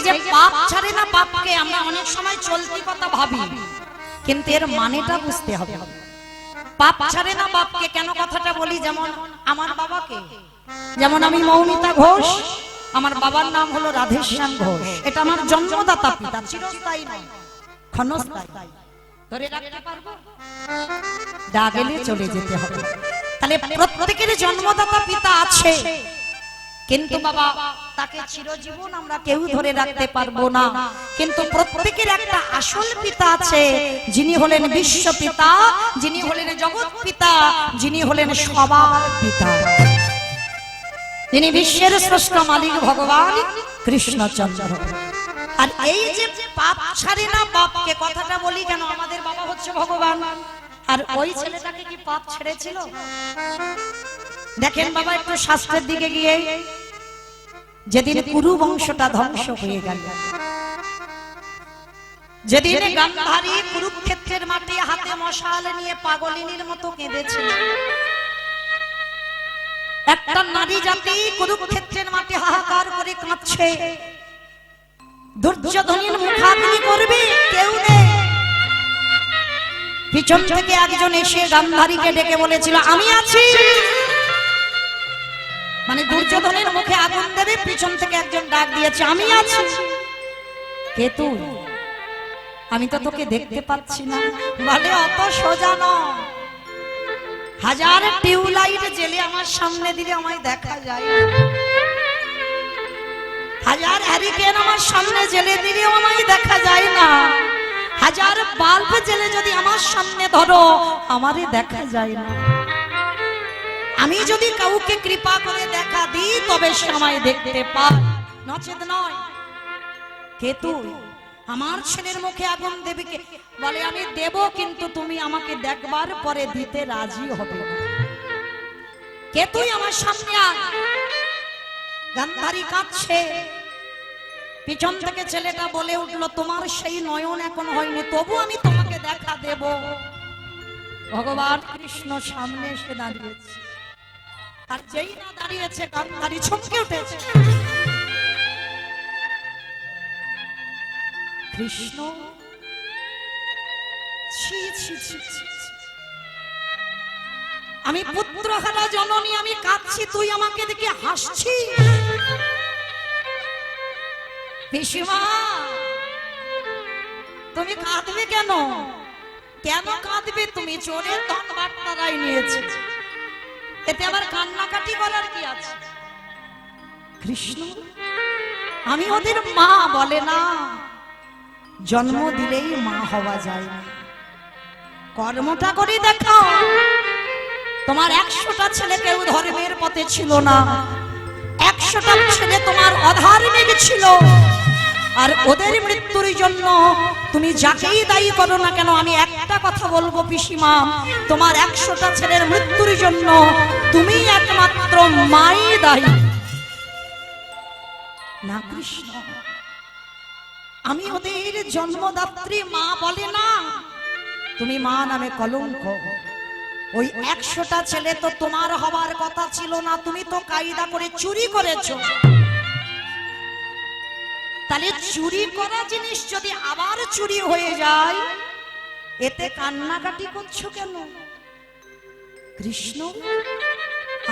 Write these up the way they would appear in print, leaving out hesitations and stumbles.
যে পাপ ছাড়ে না পাপকে আমরা অনেক সময় চলতি কথা ভাবি, কিন্তু এর মানেটা বুঝতে হবে। পাপ ছাড়ে না পাপকে কেন কথাটা বলি, যেমন আমার বাবাকে, যেমন আমি মৌমিতা ঘোষ, আমার বাবার নাম হলো রাধেশ্যাম ঘোষ, এটা আমার জন্মদাতা পিতা, চিরস্থায়ী নয়, ক্ষণস্থায়ী। ধরে রাখতে পারবো? ডাগেলে চলে যেতে হবে। তাহলে প্রত্যেকের জন্মদাতা পিতা আছে, কিন্তু বাবা তাকে চিরজীবন আমরা কেউ ধরে রাখতে পারবো না। কিন্তু প্রত্যেকের একটা আসল পিতা আছে, যিনি হলেন বিশ্ব পিতা, যিনি হলেন জগৎ পিতা, যিনি হলেন সবার পিতা, যিনি বিশ্বের শ্রেষ্ঠ মালিক ভগবান কৃষ্ণচন্দ্র। আর এই যে পাপ ছাড়ে না পাপকে কথাটা বলি কেন, আমাদের বাবা হচ্ছে ভগবান, আর ওই ছেলেটাকে কি পাপ ছেড়েছিল? দেখেন বাবা একটু শাস্ত্রের দিকে গিয়ে, যেদিন কুরু বংশটা ধ্বংস হয়ে গেল, যেদিন গান্ধারী কুরুক্ষেত্রের মাঠে হাতে মশাল নিয়ে পাগলিনীর মতো কেঁদেছিল, একটা নারী জাতি কুরুক্ষেত্রের মাঠে হাহাকার করে কাঁদছে, দুর্যোধনের মুখাগ্নি করবে কেউ নেই, পিছন থেকে একজন এসে গান্ধারীকে ডেকে বলেছিল আমি আছি, মানে দুর্যোধনের মুখে আগুন দেবে, পিছন থেকে একজন ডাক দিয়েছে আমি আছি। কে তুই? আমি তো তোকে দেখতে পাচ্ছি না। বলে অত সোজা নয়, হাজার টিউবলাইট জেলে আমার সামনে দিলে আমায় দেখা যায়, হাজার হ্যারিকেন আমার সামনে জেলে দিলেও আমায় দেখা যায় না, হাজার বাল্ব জেলে যদি আমার সামনে ধরো আমারে দেখা যায় না। আমি যদি কাউকে কৃপা করে দেখা দিই তবে সময় দেখতে পাই, নচেত নয়। কে তুই? আমার ছেলের মুখে আগুন দেবে কে? বলে আমি দেব, কিন্তু তুমি আমাকে দেখবার পরে দিতে রাজি হবে না। কে তুই? আমার সামনে আয়। গান্ধারী কাঁদছে, পিছন থেকে ছেলেটা বলে উঠলো তোমার সেই নয়ন এখন হয়নি, তবু আমি তোমাকে দেখা দেব। ভগবান কৃষ্ণ সামনে এসে দাঁড়িয়েছে, আর যেই না দাঁড়িয়েছে গান্ধারী ছমকে উঠেছে। কৃষ্ণ, ছি ছি ছি ছি, আমি পুত্রহারা জননী, আমি কাঁদছি, তুই আমাকে দেখে হাসছিস। পিসিমা তুমি কাঁদবে কেন? কেন কাঁদবে? তুমি চোরের ধন বাট্টারাই নিয়েছে, এতে আবার কান্নাকাটি করার কি আছে? কৃষ্ণ, আমি ওদের মা। বলে না, জন্ম দিলেই মা হওয়া যায় না, কর্মটা করে দেখাও। তোমার 100টা ছেলে কেউ ধর্মের পথে ছিল না, 100টা ছেলে তোমার অধার্মিক ছিল, আর ওদের মৃত্যুর জন্য তুমি যাকেই দায়ী করো না কেন, আমি একটা কথা বলবো পিসিমা, তোমার 100টা ছেলের মৃত্যুর জন্য তুমি একমাত্র মাই দায়ী না। কৃষ্ণ, আমি ওদের জন্মদাত্রী মা। বলে না, তুমি মা নামে কলঙ্ক। ওই 100টা ছেলে তো তোমার হবার কথা ছিল না, তুমি তো কায়দা করে চুরি করেছো। তাহলে চুরি করা জিনিস যদি আবার চুরি হয়ে যায়, এতে কান্নাকাটি করছো কেন? কৃষ্ণ,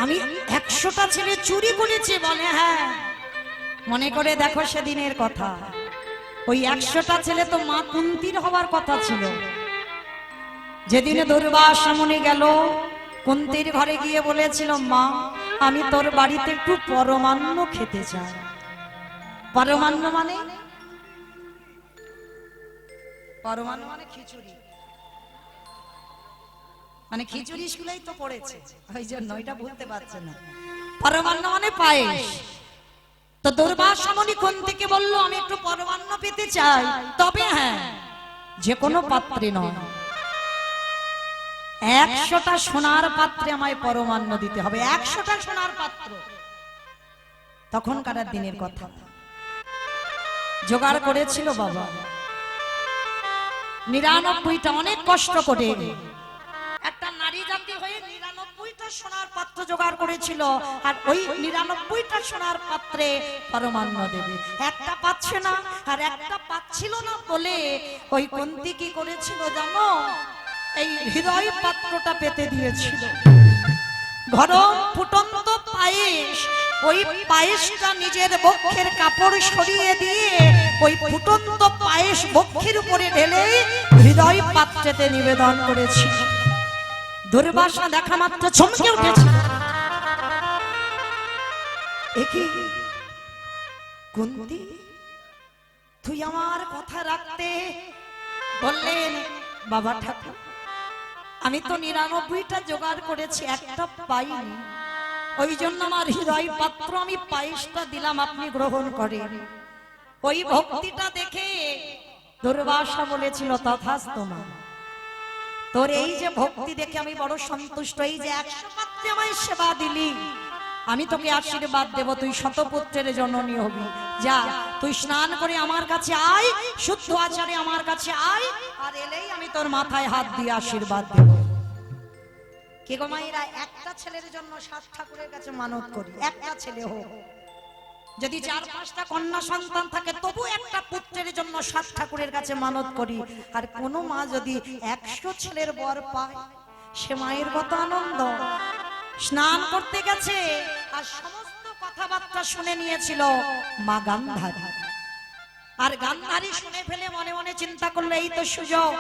আমি 100টা ছেলে চুরি করেছি। বলে হ্যাঁ, মনে করে দেখো সেদিনের কথা। ওই 100টা ছেলে তো মা কুন্তির হবার কথা ছিল। যেদিনে দুর্বাসা মুনি গেল, কুন্তির ঘরে গিয়ে বলেছিল মা আমি তোর বাড়িতে একটু পরমান্ন খেতে চাই। পরমান্ন মানে? পরমান্ন মানে খিচুড়ি, মানে খিচুড়ি স্কুলেই তো পড়েছে, ওই জন্য এটা বলতে পারছে না। পরমান্ন মানে পায়েস। তো দুর্বাসা মুনি কুন্তিকে বলল আমি একটু পরমান্ন পেতে চাই, তবে হ্যাঁ যে কোনো পাত্রে নয়, 100টা সোনার পাত্রে আমায় পরমান্ন দিতে হবে, 100টা সোনার পাত্র। তখনকার দিনের কথা। জোগাড় করেছিল বাবা 99টা, অনেক কষ্ট করে। একটা নারী জাতি হয়ে 99টা সোনার পাত্র পাত্র জোগাড় করেছিল, আর ওই 99টা সোনার পাত্রে পরমান্ন দেবে, একটা পাচ্ছে না, আর একটা পাচ্ছিল না বলে ওই কুন্তী কি করেছিল জানো, এই হৃদয় পাত্রটা পেতে দিয়েছিল। গরম ফুটন্ত পায়েস, ওই পায়েসটা নিজের বক্ষের কাপড় সরিয়ে দিয়ে ওই ফুটন্ত পায়েস বক্ষের উপরে ঢেলে হৃদয় পাত্রেতে নিবেদন করেছিল। দুর্বাসা দেখা মাত্র চমকে উঠেছে, একি কুন্তী, তুই আমার কথা রাখতে বললেন। বাবা ঠাকুর, আমি তো 99টা জোগাড় করেছি, একটা পাইনি, ওই জন্য আমার হৃদয় পাত্র আমি পায়েসটা দিলাম, আপনি গ্রহণ করেন। ওই ভক্তিটা দেখে দুর্বাসা বলেছিল, তথাস্তু মা, তোর এই যে ভক্তি দেখে আমি বড় সন্তুষ্ট। এই যে 100 পাত্রে আমায় সেবা দিলি, আমি তোকে আশীর্বাদ দেব, তুই শতপুত্রের জননী হবি। যা, তুই স্নান করে আমার কাছে আয়, শুদ্ধ আচারে আমার কাছে আয়, আর এলেই আমি তোর মাথায় হাত দিয়ে আশীর্বাদ দেব। কে গো মায়েরা, একটা ছেলের জন্য 7 ঠাকুরের কাছে মানত করি, একটা ছেলে হোক, যদি 4-5টা কন্যা সন্তান থাকে তবু একটা পুত্রের জন্য 7 ঠাকুরের কাছে মানত করি। আর কোন মা যদি 100 ছেলের বর পায়, সে মায়ের কত আনন্দ। স্নান করতে গেছে আর সমস্ত কথাবার্তা শুনে নিয়েছিল মা গান্ধারী। আর গান্ধারী শুনে ফেলে মনে মনে চিন্তা করলো, এই তো সুযোগ,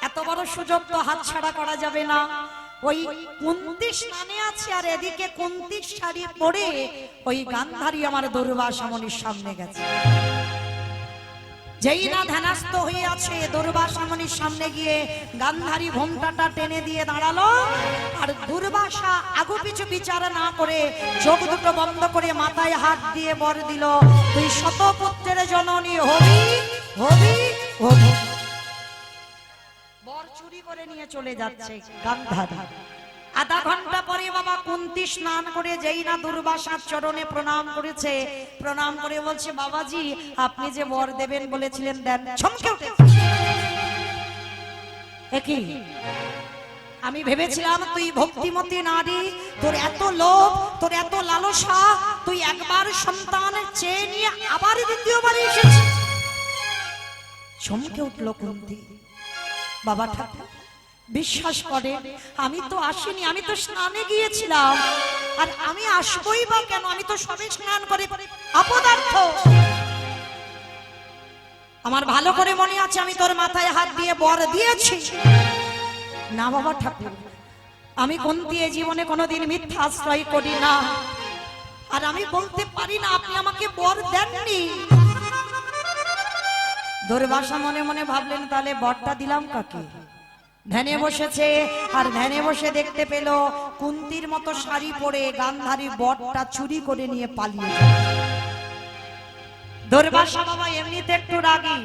এত বড় সুযোগ তো হাতছাড়া করা যাবে না। ওই কুন্তী স্নানে আছে আর এদিকে কুন্তী শাড়ি পরে ওই গান্ধারী আমার দুর্বাসা মুনির সামনে গেছে। যেই না ধ্যানস্থ হয়ে আছে, দুর্বাসা মুনির সামনে গিয়ে গান্ধারী ঘোমটাটা টেনে দিয়ে দাঁড়ালো। আর দুর্বাসা আগু পিছু বিচার না করে চোখ দুটো বন্ধ করে মাথায় হাত দিয়ে বর দিল, তুই শতপুত্রের জননী হবি, হবি, হবি। বর চুরি করে নিয়ে চলে যাচ্ছে গান্ধারী। আধা ঘন্টা পরে বাবা কুন্তী স্নান করে যেই না দুর্বাসার চরণে প্রণাম করেছে, প্রণাম করে বলছে, বাবাজি আপনি যে বর দেবেন বলেছিলেন দেন। চমকে উঠে, একই আমি ভেবেছিলাম তুই ভক্তিমতী নারী, তোর এত লোভ, তোর এত লালসা, তুই একবার সন্তান চেয়ে নিয়ে আবার দ্বিতীয়বার এসেছিস। চমকে উঠল কুন্তী। বাবা ঠাকুর বিশ্বাস করে, আমি তো আসিনি, আমি তো স্নানে গিয়েছিলাম, আর আমি আসবই বা কেন, আমি তো সবে স্নান করে অপদার্থ। আমার ভালো করে মনে আছে আমি তোর মাথায় হাত দিয়ে বর দিয়েছি। না বাবা ঠাকুর, আমি কুন্তী জীবনে কোনোদিন মিথ্যা আশ্রয় করি না, আর আমি বলতে পারি না আপনি আমাকে বর দেননি। দুর্বাসা মনে মনে ভাবলেন, তাহলে বরটা দিলাম কাকে? ধ্যানে বসেছে, আর ধ্যানে বসে দেখতে পেল কুন্তীর মতো শাড়ি পরে গান্ধারী বরটা চুরি করে নিয়ে পালিয়ে যায়। দুর্বাসা বাবা এমনিতে একটু রাগী,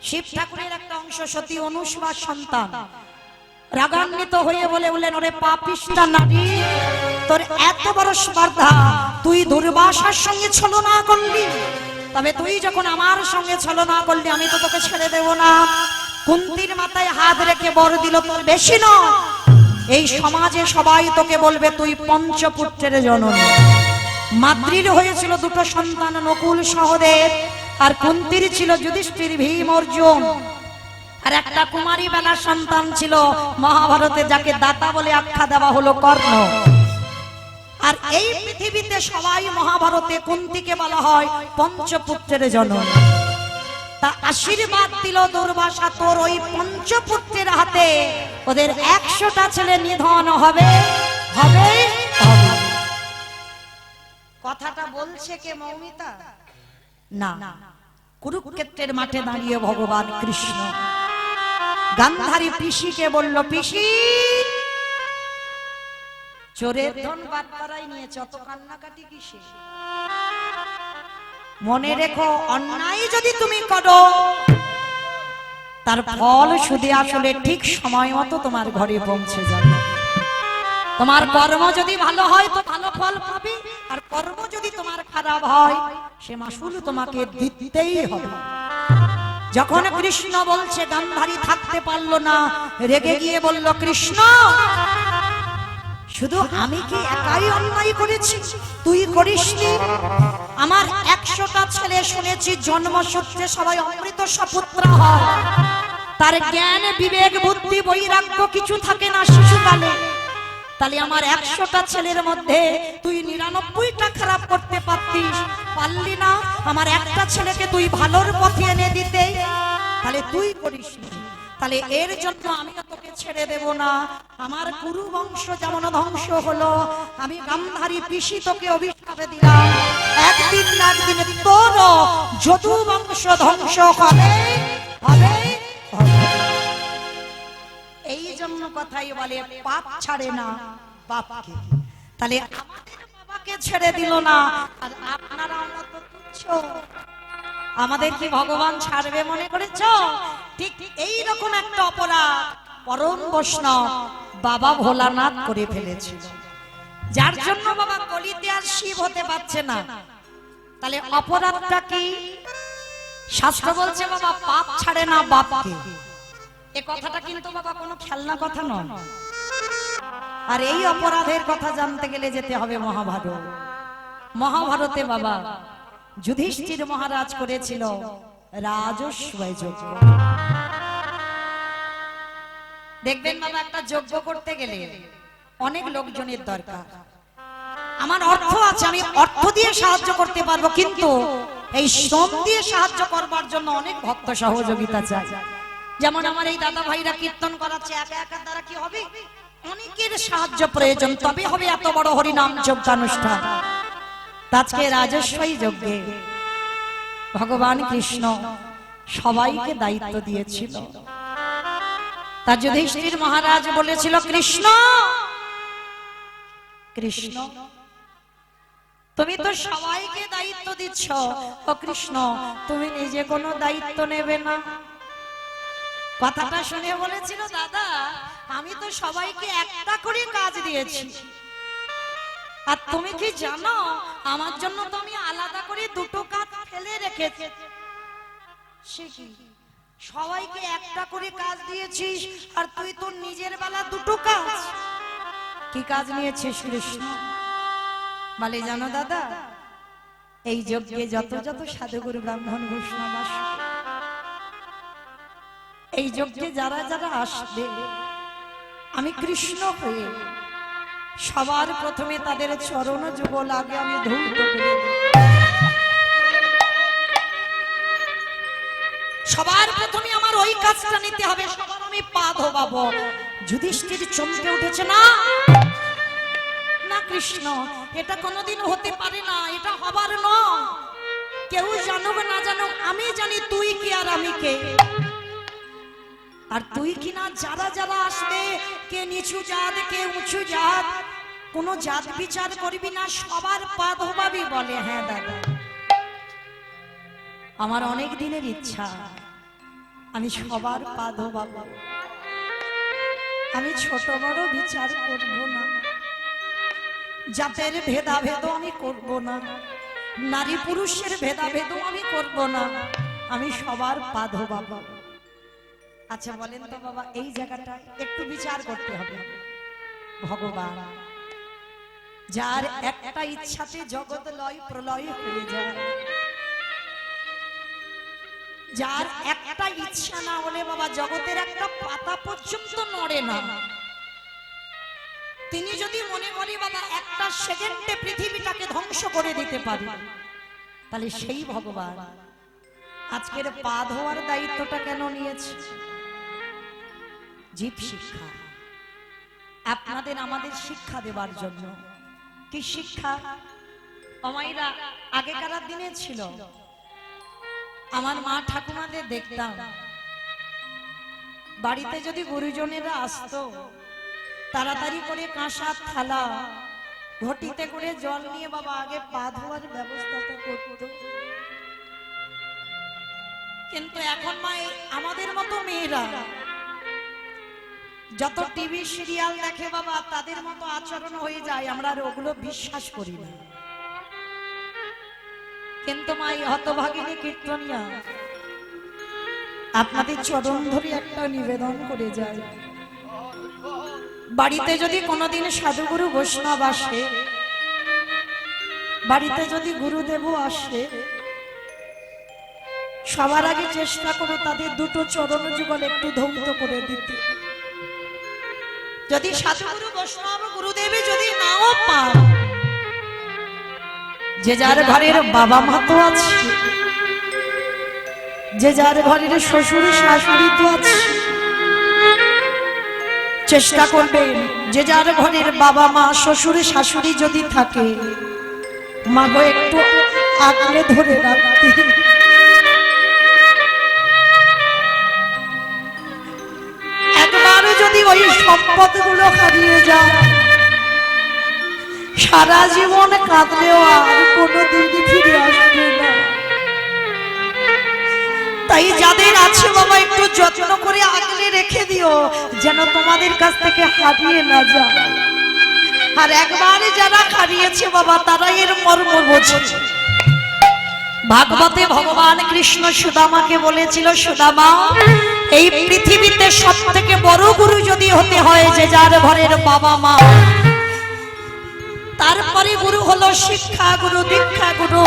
শিব ঠাকুরের একটা অংশ, সতী অনুসুয়ার সন্তান। রাগান্বিত হয়ে বললেন, ওরে পাপিষ্টা নারী, তোর এত বড় স্পর্ধা, তুই দুর্বাসার সঙ্গে ছলনা করলি, তবে তুই যখন আমার সঙ্গে ছলনা করলি আমি তো তোকে ছেড়ে দেব না। কুন্তীর মাথায় হাত রেখে বর দিল, তোর বেশি নয়, এই সমাজে সবাই তোকে বলবে তুই পঞ্চপুত্রের জননী। মাতৃর হয়েছিল 2টো সন্তান, নকুল সহদেব, আর কুন্তীর ছিল যুধিষ্ঠির, ভীম, অর্জুন। আর একটা কুমারী বেলার সন্তান ছিল মহাভারতে, যাকে দাতা বলে আখ্যা দেওয়া হলো, কর্ণ। আর এই পৃথিবীতে সবাই মহাভারতে কুন্তীকে বলা হয় পঞ্চপুত্রের জননী। তা আশীর্বাদ দিল দুর্বাসা, তোর ওই পঞ্চপুত্রের হাতে ওদের 100টা ছেলে নিধন হবে, হবে, হবে। কথাটা বলছে কে মৌমিতা? না, কুরুক্ষেত্রের মাঠে দাঁড়িয়ে ভগবান কৃষ্ণ। গান্ধারী পিসিকে বলল, পিসি চোরের ধন বাটপাড়াই নিয়েছে, অত কান্নাকাটি কিসে? মনে রেখো, অন্যায় যদি তুমি করো তার ফল শুধু আসলে ঠিক সময় মতো তোমার ঘরে পৌঁছে যাবে। তোমার কর্ম যদি ভালো হয় তো ভালো ফল পাবে, আর কর্ম যদি তোমার খারাপ হয় সে মাসুল তোমাকে দিতেই হবে। যখন কৃষ্ণ বলছে, গান্ধারী থাকতে পারলো না, রেগে গিয়ে বলল, কৃষ্ণ শুধু আমি কি একাই অন্যায় করেছি, তুই করিসনি? আমার 100টা ছেলে শুনেছি জন্মসূত্রে সবাই অমৃত সপুত্র হয়, তার জ্ঞান বিবেক বুদ্ধি বৈরাগ্য কিছু থাকে না শিশুকালে। তাহলে আমার 100টা ছেলের মধ্যে তুই 99টা খারাপ করতে পারতিস, পারলি না। আমার একটা ছেলেকে তুই ভালোর পথে এনে দিতে, তাহলে তুই করিসনি। তাহলে এর জন্য আমি তোকে ছেড়ে দেব না। আমার কুরু বংশ যেমন ধ্বংস হলো, আমি গান্ধারী পিসি তোকে অভিশাপ দিলাম, একদিন না একদিন তোর যদু বংশ ধ্বংস হবে হবে হবে। এই জন্য কথাই বলে পাপ ছাড়ে না বাপকে। তাহলে আমাদের বাবাকে ছেড়ে দিল না, আর আপনারা আমরা তো তুচ্ছ, আমাদের কি ভগবান ছাড়বে মনে করেছ? ঠিক এই রকম একটা অপরাধ পরম বৈষ্ণব বাবা ভোলানাথ করে ফেলেছিল, যার জন্য বাবা কলিতে আর শিব হতে পারছে না। তাহলে অপরাধটা কি? শাস্ত্র বলছে বাবা পাপ ছাড়ে না বাপকে। এ কথাটা কিন্তু বাবা কোনো খেলনা কথা নয়। আর এই অপরাধের কথা জানতে গেলে যেতে হবে মহাভারত। মহাভারতে বাবা যুধিষ্ঠির মহারাজ করেছিল রাজস্বয় যজ্ঞ। দেখবেন বাবা একটা যজ্ঞ করতে গেলে অনেক লোকজনের দরকার। আমার অর্থ আছে, আমি অর্থ দিয়ে সাহায্য করতে পারবো, কিন্তু এই শ্রম দিয়ে সাহায্য করবার জন্য অনেক ভক্ত সহযোগিতা চাই। যেমন আমার এই দাদা ভাইরা কীর্তন করাচ্ছে, একা একা দ্বারা কি হবে? অনেকের সাহায্য প্রয়োজন, তবে হবে এত বড় হরিনাম যজ্ঞানুষ্ঠান। আজকে রাজস্বী যজ্ঞে ভগবান কৃষ্ণ সবাইকে দায়িত্ব দিয়েছিল। তা যুধিষ্ঠির মহারাজ বলেছিল, কৃষ্ণ কৃষ্ণ তুমি তো সবাইকে দায়িত্ব দিচ্ছ, ও কৃষ্ণ তুমি নিজে কোনো দায়িত্ব নেবে না? কথাটা শুনে বলেছিল, দাদা আমি তো সবাইকে একটা করে কাজ দিয়েছি, আর তুমি কি জানো আমার জন্য তো আমি আলাদা করে দুটো কাজ ফেলে রেখেছি। সবাইকে একটা করে কাজ দিয়েছিস, আর তুই তোর নিজের বেলা দুটো কাজ। কি কাজ নিয়েছিস কৃষ্ণ? বলে জানো দাদা, এই যজ্ঞে যত যত সাধুগুরু ব্রাহ্মণ বৈষ্ণব আসবে, এই যজ্ঞে যারা যারা আসবে, আমি কৃষ্ণ হয়ে সবার প্রথমে তাদের চরণ যুগল আগে আমি ধৌত করে দেব। সবার প্রথমে আমার ওই কাজটা নিতে হবে, সবার আমি পা ধোবাবো। যুধিষ্ঠির চমকে উঠেছে, না না কৃষ্ণ, এটা কোনোদিন হতে পারে না, এটা হবার নয়। কেউ জানুক না জানুক, আমি জানি তুই কি আর আমি কে। আর তুই কি না যারা যারা আসবে, কে নিচু জাত কে উঁচু জাত, কোন জাত বিচার করবি না, সবার পা ধোবাবি। বলে হ্যাঁ দাদা, আমার অনেক দিনের ইচ্ছা, আমি সবার পা ধোবাবো। আমি ছোট বড় বিচার করব না, জাতের ভেদাভেদ আমি করব না, নারী পুরুষের ভেদাভেদ আমি করব না, আমি সবার পা ধোবাবো। আচ্ছা বলেন তো বাবা, এই জায়গাটা একটু বিচার করতে হবে। ভগবান যার একটা ইচ্ছাতে জগৎ লয় প্রলয় হয়ে যায়, যার একটা ইচ্ছা না হলে বাবা জগতের একটা পাতা পর্যন্ত নড়ে না, তিনি যদি মনে করি বাবা একটা সেকেন্ডে পৃথিবীটাকে ধ্বংস করে দিতে পারে, তাহলে সেই ভগবান আজকের পা ধোয়ার দায়িত্বটা কেন নিয়েছে? জীব শিক্ষা, আপনাদের আমাদের শিক্ষা দেবার জন্য। কি শিক্ষা? আমাইরা আগেকার দিনে ছিল, আমার মা ঠাকুমাদের দেখতাম বাড়িতে যদি গুরুজনেরা আসতো, তাড়াতাড়ি করে কাঁসা থালা ঘটিতে করে জল নিয়ে বাবা আগে পা ধোয়ার ব্যবস্থাটা করত। কিন্তু এখন মা আমাদের মতো মেয়েরা যত টিভি সিরিয়াল দেখে বাবা, তাদের মতো আচরণ হয়ে যায়, আমরা আর ওগুলো বিশ্বাস করি না। কিন্তু মা এই হতভাগিনী কীর্তনিয়া আপনাদের চরণ ধরে একটা নিবেদন করে যায়, বাড়িতে যদি কোনোদিন সাধুগুরু বৈষ্ণব আসে, বাড়িতে যদি গুরুদেব আসে, সবার আগে চেষ্টা করো তাদের দুটো চরণ যুগল একটু ধৌত করে দিতে। যদি সাধুগুরু বৈষ্ণব গুরুদেবী যদি নাও পান, যে যার ঘরের বাবা মা তো আছে, যে যার ঘরের শ্বশুর শাশুড়ি তো আছে, চেষ্টা করবেন যে যার ঘরের বাবা মা শ্বশুর শাশুড়ি যদি থাকে, মাগো একটু আগলে ধরে রাখতে। একবারও যদি ওই সম্পদগুলো হারিয়ে যায়, সারা জীবন কাঁদলেও আর কোনোদিন ফিরে আসবে না। তাই যাদের আছে বাবা একটু যত্ন করে আগলে রেখে দিও, যেন তোমাদের কাছ থেকে হারিয়ে না যায়। আর একবার যারা হারিয়েছে বাবা তারা এর মর্ম বোঝে। ভাগবতে ভগবান কৃষ্ণ সুদামাকে বলেছিল, সুদামা এই পৃথিবীতে সব থেকে বড় গুরু যদি হতে হয় যে যার ঘরের বাবা মা, তারপরে গুরু হলো শিক্ষা গুরু, দীক্ষা গুরু,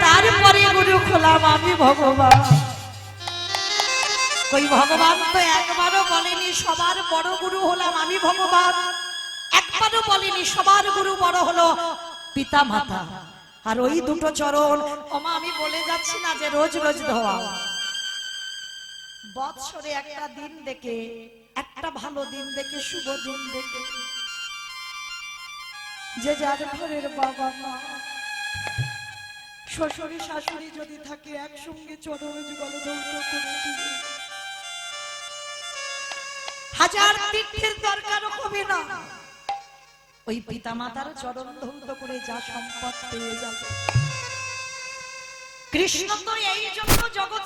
তারপরে গুরু হলাম আমি ভগবান। ওই ভগবান তো একবারও বলেনি সবার বড় গুরু হলাম আমি ভগবান, একবারও বলেনি সবার গুরু বড় হলো পিতা মাতা। আর ওই দুটো চরণ ওমা আমি বলে যাচ্ছি না যে রোজ রোজ ধোয়া, বৎসরে একটা দিন দেখে, একটা ভালো দিন দেখে, শুভ দিন দেখে যে যার ঘরের বাবা মা শ্বশুর শাশুড়ি যদি থাকে একসঙ্গে চরণ যুগল ধৌত করে দিবে। হাজার তীর্থের দরকার হবে না, ওই পিতা মাতার চরণ ধৌত করে যা সম্পদ পেয়ে যাবে। কৃষ্ণ তো এই জন্য জগৎ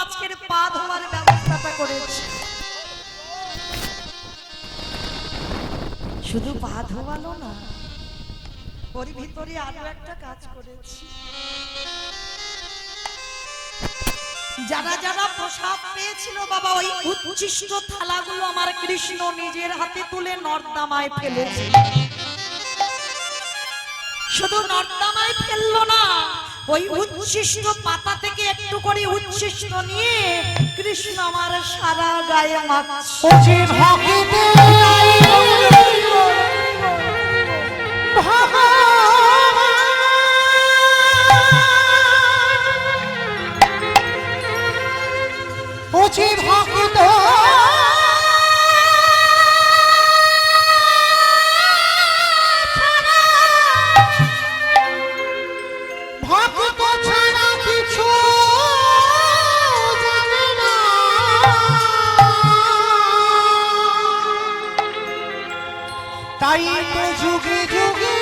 আজকের পা ধোয়ার ব্যবস্থাটা করেছে। শুধু পা ধোয়ালো না, ওর ভিতরে আরো একটা কাজ করেছি। যারা যারা প্রসাদ পেয়েছিল বাবা, ওই উচ্ছিষ্ট থালাগুলো আমার কৃষ্ণ নিজের হাতে তুলে নর্দমায় ফেলেছে। শুধু নর্দমায় ফেললো না, ওই উচ্ছিষ্ট পাতা থেকে একটু করে উচ্ছিষ্ট নিয়ে কৃষ্ণ আমার সারা গায়ে মাখছে। ভক্ত ছাড়া কিছু জানে না, তাই তো যুগে যুগে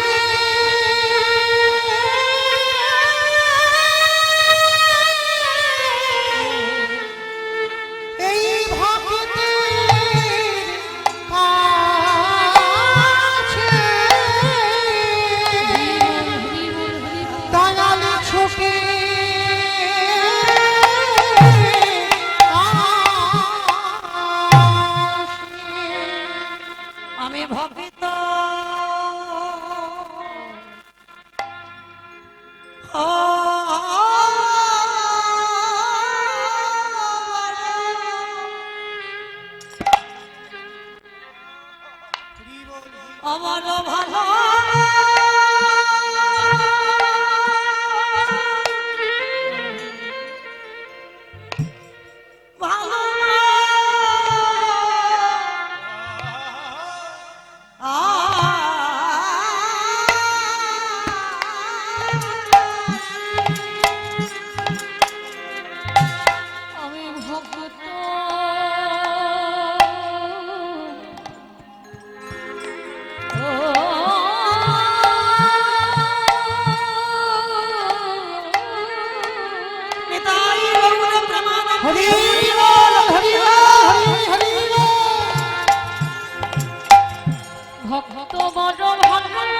আমি ভক্ত আমার ভালো ভক্ত বড় ভালো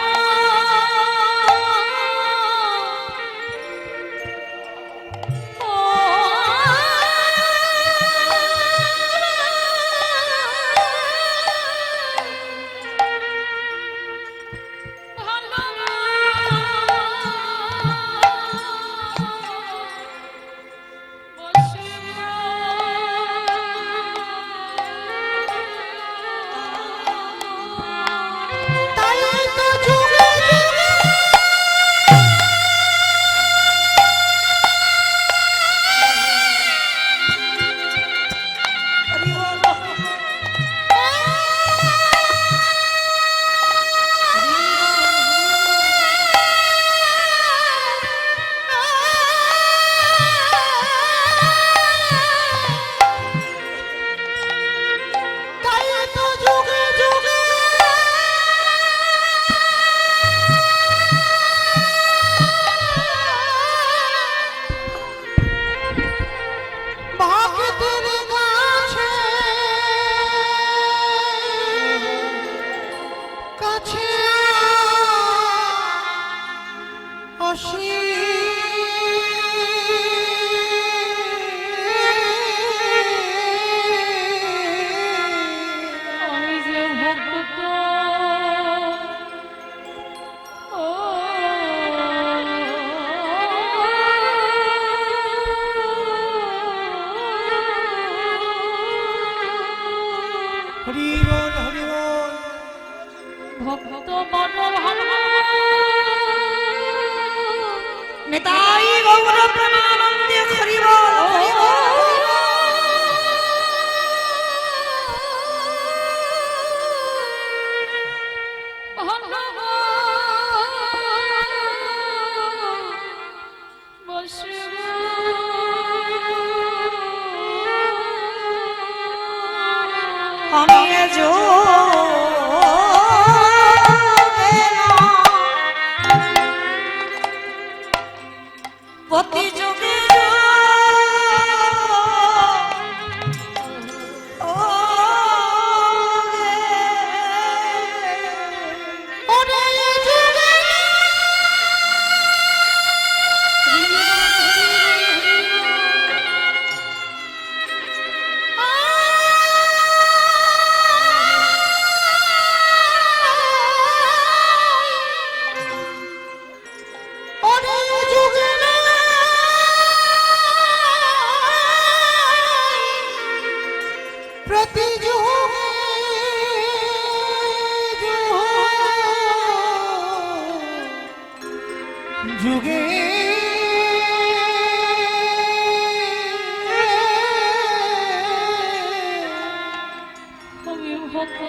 প্রতি যুগে যুগে আমি ভক্ত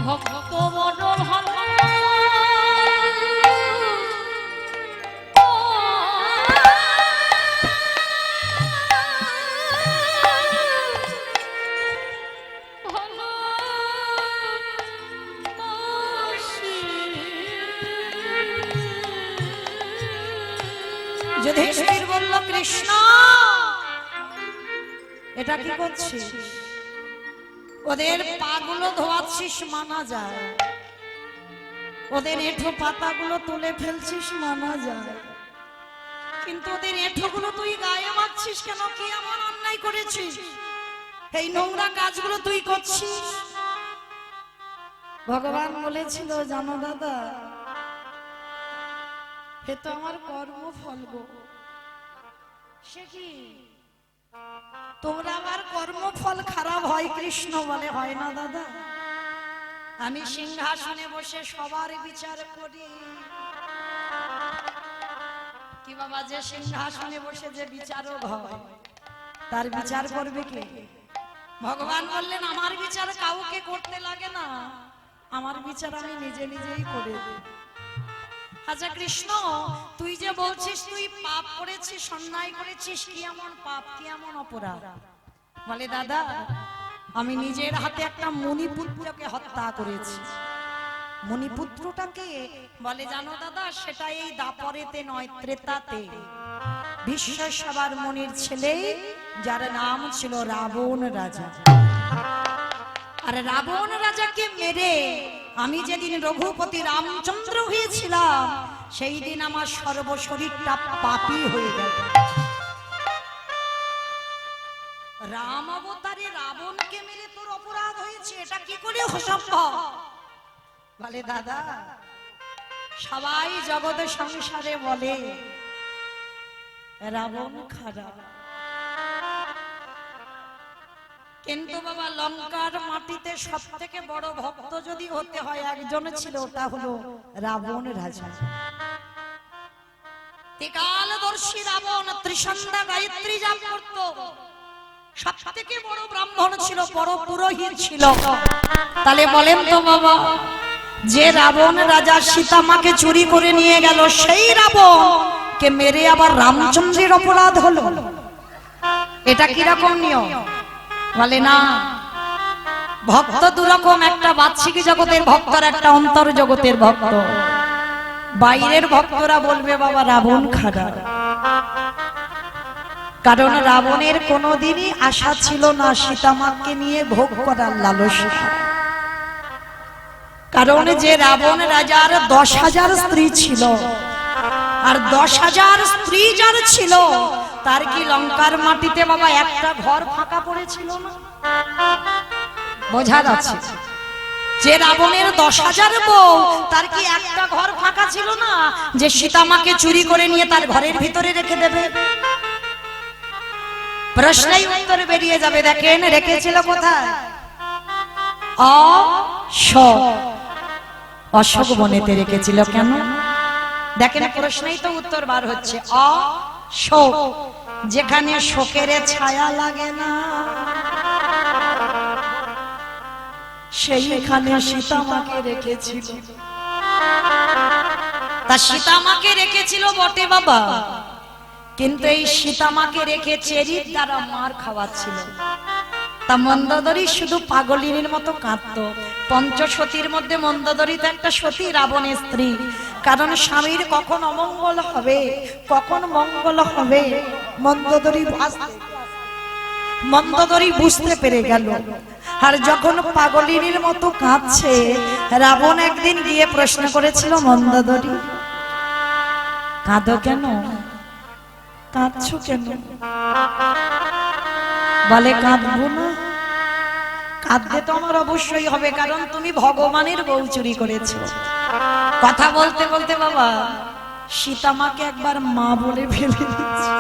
ভক্ত বড় ভালো যুধিষ্ঠির বলল কৃষ্ণ এটা কি করছিস? ওদের পাগুলো ধোয়াচ্ছিস মানা যায়, ওদের এঁঠো পাতাগুলো তুলে ফেলছিস মানা যায়, কিন্তু ওদের এঁঠোগুলো তুই গায়ে মারছিস কেন? কি এমন অন্যায় করেছিস? এই নোংরা কাজগুলো তুই করছিস। ভগবান বলেছিল জানো দাদা, এ তো আমার কর্মফল গো। সে কি তোমরা আমার কর্মফল খারাপ হয়? কৃষ্ণ বলে হয় না দাদা, আমি সিংহাসনে বসে সবার বিচার করি। কি বাবা, যে সিংহাসনে বসে যে বিচারক হয় তার বিচার করবে কে? ভগবান বললেন আমার বিচার কাউকে করতে লাগে না, আমার বিচার আমি নিজে নিজেই করে দিই। আচ্ছা কৃষ্ণ, তুই যে বলছিস তুই পাপ করেছিস, অন্যায় করেছিস, কি এমন পাপ, কি এমন অপরাধ? বলে দাদা, আমি নিজের হাতে একটা মুনিপুত্রকে হত্যা করেছি। মুনিপুত্রটাকে বলে জানো দাদা, সেটা এই দাপরেতে নয়, ত্রেতাতে বিশ্বসভার মুনির ছেলে, যার নাম ছিল রাবণ রাজা। আর রাবণ রাজাকে মেরে আমি যেদিন রঘুপতি রামচন্দ্র হয়েছিলাম, সেই দিন আমার সর্বশরীরটা পাপী হয়ে গেল। রাম অবতারে রাবণকে মেরে তোর অপরাধ হয়েছে, এটা কি করে সম্ভব? বলে দাদা, সবাই জগৎ সংসারে বলে রাবণ খারাপ, কিন্তু বাবা লঙ্কার মাটিতে সব থেকে বড় ভক্ত যদি হতে হয় একজন ছিল, তা হলো রাবণ রাজা। ত্রিকালদর্শী রাবণ ত্রিসন্ধ্যা গায়ত্রী জাপ করত, সব থেকে বড় ব্রাহ্মণ ছিল, বড় পুরোহিত ছিল। তাহলে বলেন তো বাবা, যে রাবণ রাজা সীতা মাকে চুরি করে নিয়ে গেল, সেই রাবণ কে মেরে আবার রামচন্দ্রের অপরাধ হলো, এটা কিরকম নিয়ম? বলে না, ভক্ত দুরকম, একটা বাহ্যিক জগতের ভক্ত আর একটা অন্তর জগতের ভক্ত। বাইরের ভক্তরা বলবে বাবা রাবণ খারাপ, কারণ রাবণের কোনোদিনই আশা ছিল না সীতামাকে নিয়ে ভোগ করার লালসা। কারণ যে রাবণ রাজার 10,000 স্ত্রী ছিল, আর 10,000 স্ত্রী যার ছিল, তার কি লঙ্কার মাটিতে বাবা একটা ঘর ফাঁকা পড়েছিল না? বোঝা যাচ্ছে? যে রাবণের 10,000 বউ, তার কি একটা ঘর ফাঁকা ছিল না যে সীতামাকে চুরি করে নিয়ে তার ঘরের ভিতরে রেখে দেবে? প্রশ্নই উত্তর বেরিয়ে যাবে। দেখেন রেখেছিল কোথায়? অশোক বনেতে রেখেছিল। কেন? দেখেন প্রশ্নেই তো উত্তর বার হচ্ছে। অশোক, যেখানে শোকের ছায়া লাগে না, সেইখানে সীতামাকে রেখেছিল। তা সীতামাকে রেখেছিল বটে বাবা, কিন্তু এই সীতামাকে রেখে চেরির দ্বারা মার খাওয়াচ্ছিল। তা মন্দোদরী শুধু পাগলিনীর মতো কাঁদতো। পঞ্চসতীর মধ্যে মন্দোদরী তো একটা সতী, রাবণের স্ত্রী। কারণ স্বামীর কখন অমঙ্গল হবে, কখন মঙ্গল হবে, মন্দোদরী বুঝতে পেরে গেল। আর যখন পাগলিনীর মতো কাঁদছে, রাবণ একদিন গিয়ে প্রশ্ন করেছিল, মন্দোদরী কাঁদো কেন, কাঁদছো কেন? বলে কাঁদবো না? কাঁদতে তো আমার অবশ্যই হবে, কারণ তুমি ভগবানের বউ চুরি করেছো। কথা বলতে বলতে বাবা সীতামাকে একবার মা বলে ফেলে দিয়েছে।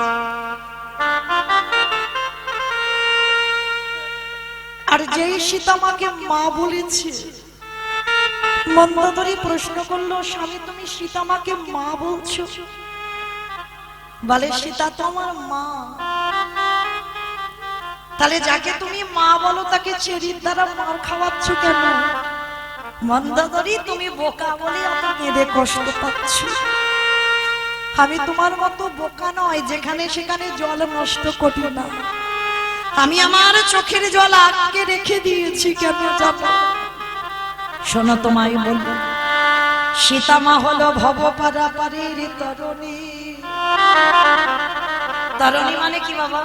আর যেই সীতামাকে মা বলেছে, মন্দোদরী প্রশ্ন করলো, স্বামী তুমি সীতামাকে মা বলছো? বলে সীতা তো আমার মা। তাহলে যাকে তুমি মা বলো তাকে চেরির দ্বারা মার খাওয়াচ্ছ কেন? মন্দোদরী তুমি বোকা বলে এত কেঁদে কষ্ট পাচ্ছ। আমি তোমার মতো বোকা নয় যেখানে সেখানে জল নষ্ট করি না। আমি আমার চোখের জল আটকে রেখে দিয়েছি কেন জানো? শোনো তোমায় বলবো, সীতামা হলো ভব পারাপারের তরণী। তরণী মানে কি বাবা?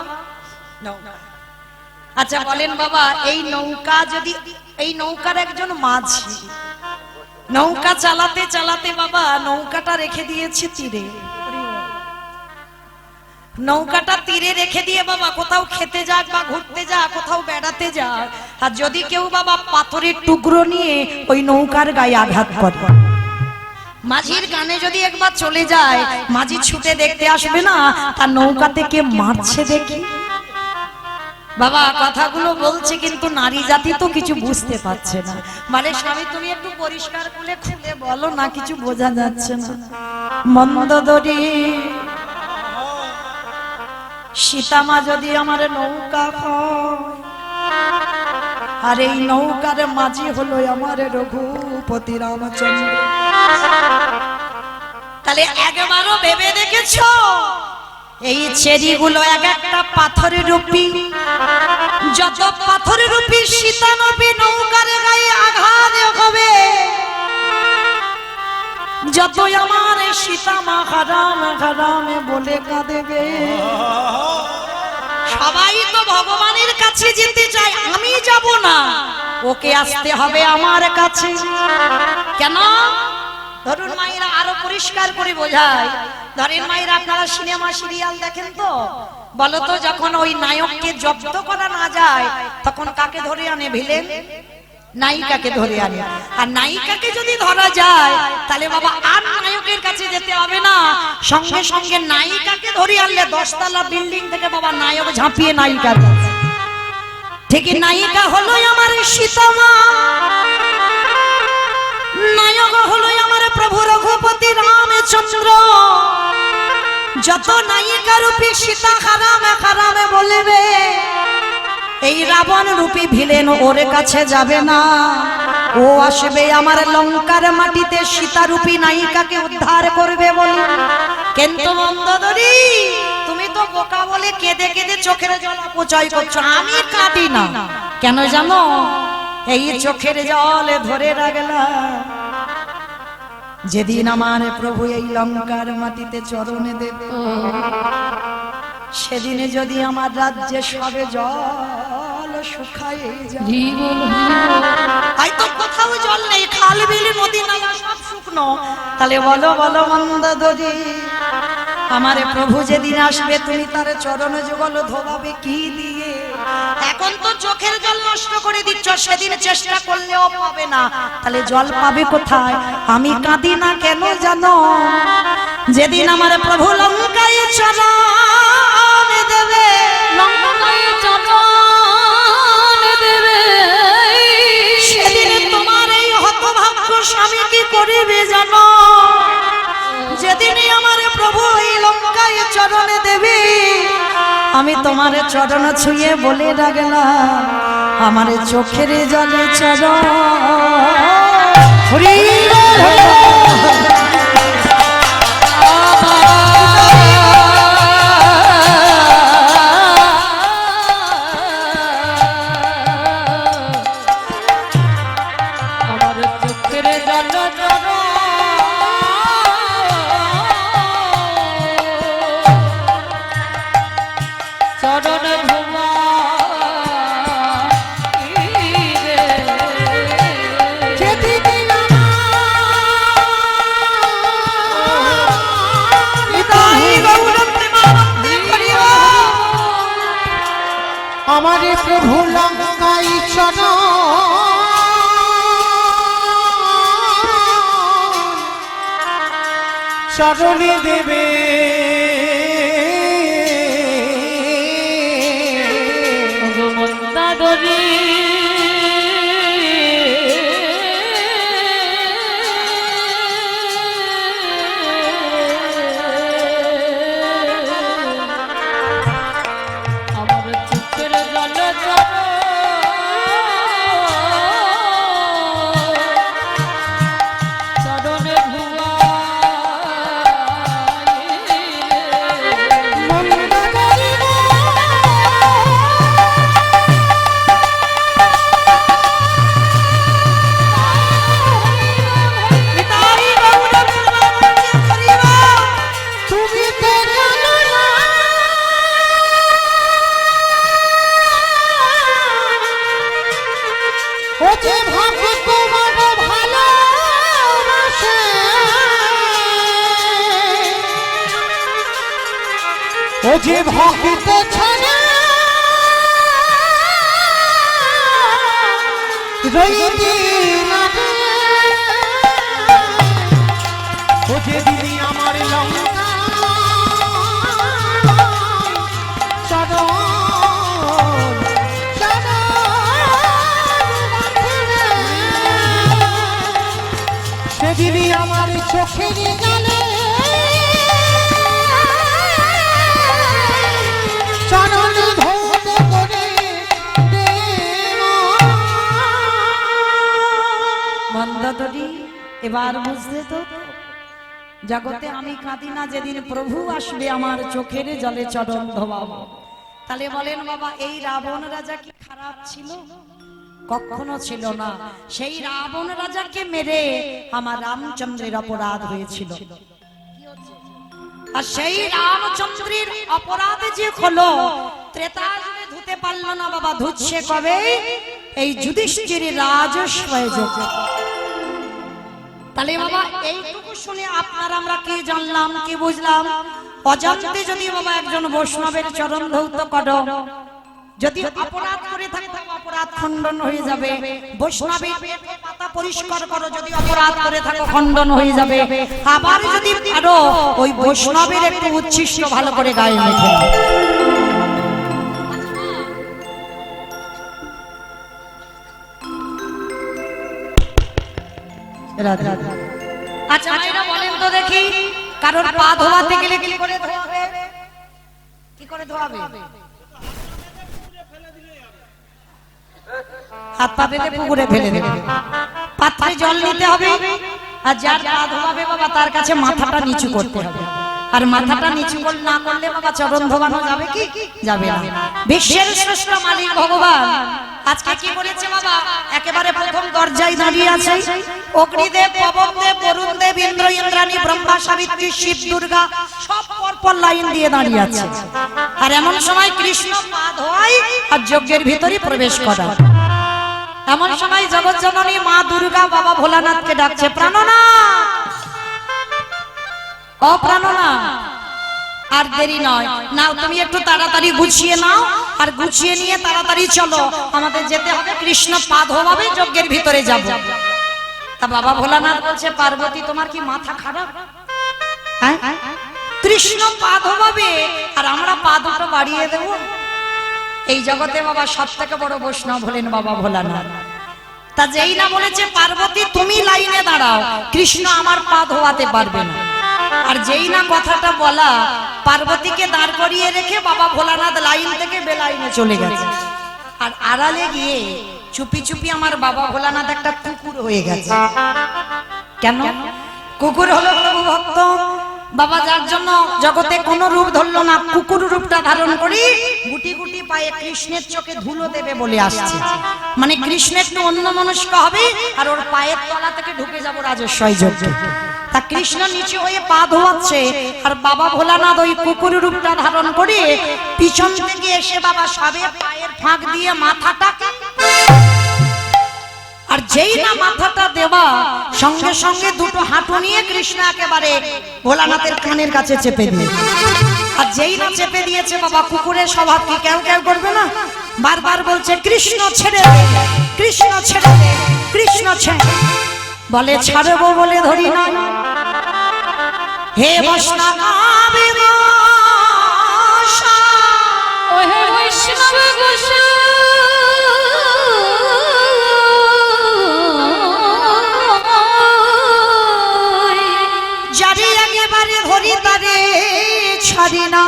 আচ্ছা বলেন বাবা, এই নৌকা যদি, এই নৌকার একজন মাঝি নৌকা চালাতে চালাতে বাবা নৌকাটা রেখে দিয়েছে তীরে। নৌকাটা তীরে রেখে দিয়ে বাবা কোথাও খেতে যাক বা ঘুরতে যাক, কোথাও বেড়াতে যাক, আর যদি কেউ বাবা পাথরের টুকরো নিয়ে ওই নৌকার গায়ে আঘাত করে, মাঝির গানে যদি একবার চলে যায়, মাঝি ছুটে দেখতে আসবে না তার নৌকা থেকে মারছে দেখি? বাবা কথাগুলো বলছে কিন্তু নারী জাতি তো কিছু বুঝতে পারছে না। মানে স্বামী তুমি একটু পরিষ্কার করে খুলে বলো না, কিছু বোঝা যাচ্ছে না। মন্দোদরী সীতামা যদি আমার নৌকা হয়, আর এই নৌকার মাঝি হলো আমার রঘুপতি রামচন্দ্র, তাহলে একবারও ভেবে দেখেছো এই চেরিগুলো এক একটা পাথরের রূপী? যত পাথরের রূপী সীতা নবী নৌকার গায়ে আঘাত হবে, যত আমার সীতামা হারাম হারাম বলে কাঁদেবে। সবাই তো ভগবানের কাছে যেতে চায়, আমি যাব না, ওকে আসতে হবে আমার কাছে। কেন? ধরুন মায়েরা আরো পরিষ্কার করে বোঝায়, ধরেন মায়েরা আপনারা সিনেমা সিরিয়াল দেখেন তো, বলো তো যখন ওই নায়ককে জব্দ করা না যায় তখন কাকে ধরে আনে? ভিলেন নায়িকাকে ধরে আনে। আর নায়িকাকে যদি ধরা যায় তাহলে বাবা আর নায়কের কাছে যেতে হবে না, সঙ্গে সঙ্গে নায়িকাকে ধরে আনলে 10 তলা বিল্ডিং থেকে বাবা নায়ক ঝাঁপিয়ে নায়িকার কাছে। ঠিকই নায়িকা হলো আমার সীতামা, নায়ক হলো আমার প্রভু রঘুপতি রামচন্দ্র। যত নায়িকা রূপী সীতা হারামে হারামে বলবে, এই রাবণ রূপী ভিলেন ওর কাছে যাবে না, ও আসবে আমার লঙ্কার মাটিতে সীতা রূপী নায়িকাকে উদ্ধার করবে বলে। কিন্তু মন্দোদরী তুমি তো বোকা বলে কেঁদে কেঁদে চোখের জল অপচয় করছো। আমি কাঁদি না, কেন জানো? এই চোখের জল ধরে রাখলাম যেদিন আমার প্রভু এই লঙ্কার মাটিতে চরণ দেব, সেদিনে যদি আমার রাজ্যে সবে জল শুকায় যায়, হয়তো কোথাও জল নেই, খাল বিল নদী নালা সব শুকনো, তাহলে বলো বলো মন্দোদরী আমার প্রভু যেদিন আসবে তুমি তার চরণ যুগল ধোবাবে কি দিয়ে? এখন তো চোখের জল নষ্ট করে দিচ্ছ, সেদিন চেষ্টা করলেও পাবে না, তাহলে জল পাবে কোথায়? আমি কাঁদি না কেন জানো? যেদিন আমার প্রভু লঙ্কায় চরণ দেবে, লঙ্কায় চরণ দেবে, সেদিন তোমার এই হতভাগ্য স্বামী কি করিবে জানো? যেদিনই আমার প্রভু এই লঙ্কায় চরণ দেবে, আমি তোমার চরণ ছুঁয়ে বলে রাখলাম আমার চোখের জলে চরণ। হরি আমার প্রভু লঙ্কাই চরণে দেবে মন্দাদরি আমার চোখের জল চরণে ভুয়া তুমি তো জানো না ও যে ভক্ত তোমার ভালোবাসে ও যে ভক্ত ছাড়া রইতে না রে। ও যে দিদি আমার লঙ্কা চরণ সেদিনই আমার চোখের জলে চরণ ধৌত করে মন্দাদরি এবার বুঝলে তো জগতে আমি কাঁদি না, যেদিন প্রভু আসবে আমার চোখের জলে চরণ ধোয়াবো। তাহলে বলেন বাবা, এই রাবণ রাজা কি খারাপ ছিল? কখনো ছিল না। সেই রাবণ রাজাকে মেরে আমার রামচন্দ্রের অপরাধ হয়েছিল। আর সেই রামচন্দ্রের অপরাধে যে হলো, ত্রেতা যুগে ধুতে পারলো না বাবা, ধুচ্ছে কবে? এই যুধিষ্ঠির রাজস্বয় যোগে। তাহলে বাবা এইটুকু শুনে আপনার আমরা কি জানলাম, কি বুঝলাম? অজান্তে যদি বাবা একজন বৈষ্ণবের চরণ ধৌত করো, যদি অপরাধ করে থাকে অপরাধ খণ্ডন হয়ে যাবে। বৈষ্ণবের পাতা পরিষ্কার করো, যদি অপরাধ করে থাকে খণ্ডন হয়ে যাবে। আবার যদি পারো ওই বৈষ্ণবের একটু উচ্ছিষ্ট ভালো করে গায়ে মেখে নাও। আচ্ছা ভাইরা বলেন তো দেখি, কারোর পা ধোয়াতে গেলে কি করে ধোয়াবে? কি করে ধোয়াবে? হাত পা বেঁধে পুকুরে ফেলে দেবে, পাত্রে জল নিতে হবে। আর যার পা ধোয়াবে বাবা তার কাছে মাথাটা নিচু করতে হবে। আর মাথাটা নিচু না করলে বাবা চরণ ধোয়ানো যাবে কি? যাবে না। বিশ্বের শ্রেষ্ঠ মালিক ভগবান আজকে কি করেছে বাবা? একেবারে প্রথম দরজায় দাঁড়িয়ে আছে অগ্নিদেব, পবনদেব, বরুণদেব, ইন্দ্র, ইন্দ্রাণী, ব্রহ্মা, সাবিত্রী, শিব, দুর্গা সব পরপর লাইন দিয়ে দাঁড়িয়ে আছে। আর এমন সময় কৃষ্ণ পা ধোয় আর যজ্ঞের ভিতরে প্রবেশ করে। এমন সময় জগৎজননী মা দুর্গা বাবা ভোলানাথকে ডাকছে, প্রাণনাথ, ও প্রাণনাথ, আর দেরি নয়, নাও তুমি একটু তাড়াতাড়ি গুছিয়ে নাও, আর গুছিয়ে নিয়ে তাড়াতাড়ি চলো, আমাদের যেতে হবে, কৃষ্ণ পা ধোয়াবে, যজ্ঞের ভিতরে যাব। তা বাবা ভোলানাথ বলছে, পার্বতী তোমার কি মাথা খারাপ? হ্যাঁ, কৃষ্ণ পা ধোয়াবে আর আমরা পা দুটো বাড়িয়ে দেব? এই জগতে বাবা সব থেকে বড় বৈষ্ণব হলেন বাবা ভোলানাথ। তা যেই না বলেছে পার্বতী তুমি লাইনে দাঁড়াও, কৃষ্ণ আমার পা ধোয়াতে পারবে না। আর যেই না কথাটা বলা, পার্বতীকে দাঁড় করিয়ে রেখে বাবা ভোলানাথ লাইন থেকে বেলাইনে চলে গেছে। আর আড়ালে গিয়ে চুপি চুপি আমার বাবা ভোলানাথ একটা কুকুর হয়ে গেছে। কেন কুকুর হলো প্রভু ভক্ত বাবা, যার জন্য জগতে কোনো রূপ ধরলো না, কুকুর রূপটা ধারণ করি গুটি গুটি পায়ে কৃষ্ণের চোখে ধুলো দেবে বলে আসছে। মানে কৃষ্ণ একটু অন্য মনস্ক হবে আর ওর পায়ের তলা থেকে ঢুকে যাবো রাজস্বয় যজ্ঞে। তা কৃষ্ণ নিচে হয়ে পা ধোয়াচ্ছে আর বাবা ভোলানাথ ওই কুকুর রূপটা ধারণ করে পিছন থেকে এসে বাবা সবে পায়ের ফাঁক দিয়ে মাথাটা, আর যেই না মাথাটা দেওয়া সঙ্গে সঙ্গে দুটো হাঁটু নিয়ে কৃষ্ণ একেবারে ভোলানাথের কানের কাছে চেপে দিয়ে, আর যেই না চেপে দিয়েছে বাবা কুকুরের স্বভাব কি কেউ কেউ করবে না? বারবার বলছে কৃষ্ণ ছেড়ে দে, কৃষ্ণ ছেড়ে দে, কৃষ্ণ ছেড়ে। বলে ছাড়বো বলে ধরি না, হে বৈষ্ণব ওহে বৈষ্ণব গোসাই যারে একেবারে ধরি তারে ছাড়ি না,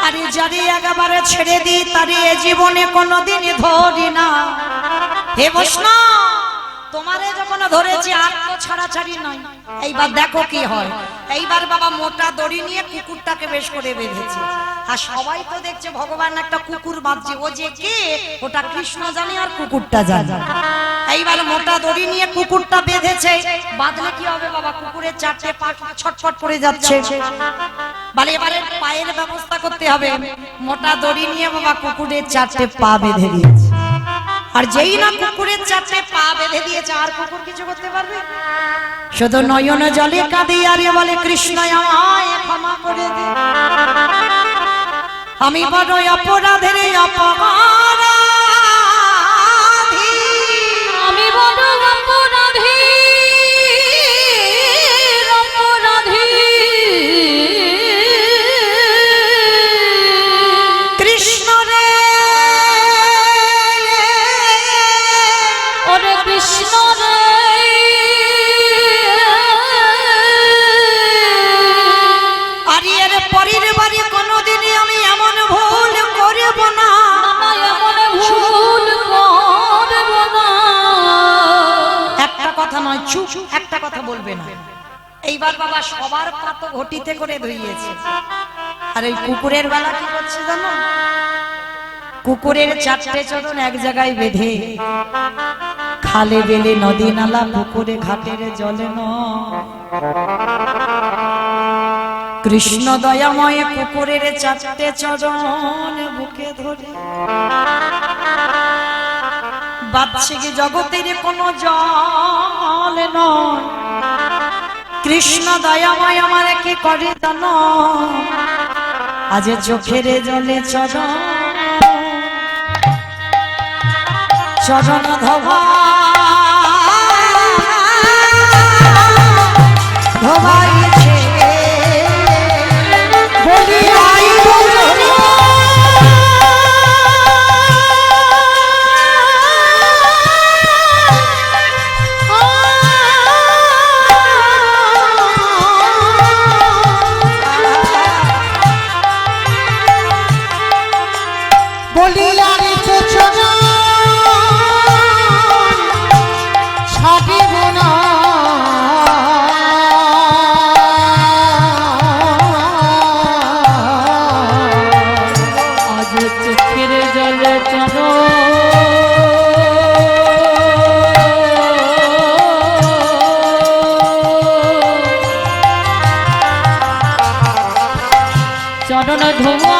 আরে যারে একেবারে ছেড়ে দিই তারে এ জীবনে কোনোদিন ধরি না। হে বৈষ্ণব তোমারে যখন ধরেছি আর তো ছাড়াছাড়ি নয়। এইবার দেখো কি হয়। এইবার বাবা মোটা দড়ি নিয়ে কুকুরটাকে বেশ করে বেঁধেছে, আর সবাই তো দেখছে ভগবান একটা কুকুর বাঁধছে, ও যে কে ওটা কৃষ্ণ জানে আর কুকুরটা জানে। এইবার মোটা দড়ি নিয়ে কুকুরটা বেঁধেছে, বাঁধলে কি হবে বাবা, কুকুরের চারটে পা ছটফট করে যাচ্ছে। বলে এবারে পায়ের ব্যবস্থা করতে হবে, মোটা দড়ি নিয়ে বাবা কুকুরের চারটে পা বেঁধে দিয়েছে। আর যেই না কুকুরের চারটে পা বেঁধে দিয়েছে আর কুকুর কিছু করতে পারবে? শুধু নয়ন জলে কাঁদে আর বলে কৃষ্ণ আমায় ক্ষমা করে দে, আমি বড় অপরাধের অপরাধী, আমি বড় অপরাধী অপরাধী। কৃষ্ণ রে ওরে কৃষ্ণ রে আরিয়ের পরের বারে কোনোদিনই আমি এমন ভুল করব না, এমন ভুল করব না। একটা কথা নয়, চুপ, একটা কথা বলবে না। এইবার বাবা সবার পা তো ঘটিতে করে ধুইয়েছে, আর এই কুকুরের বেলা কি করছে জানো? কুকুরের চারটে চরণ এক জায়গায় বেঁধে খালে বেলে নদী নালা পুকুরে ঘাটের জলে ন কৃষ্ণ দয়াময় কুকুরের চারটে চরণ বুকে ধরে বাচ্চিক জগতের কোনো জল নয়। কৃষ্ণ দয়াময় আমার কি করে জানো? আজ চোখের জলে চরণ চরণ ধোবা ধোবাইছে বলি আই বলি বলিয়ার চোচনা ছাড়িব না, আজ চোখের জলে চলো চরণ ধোয়া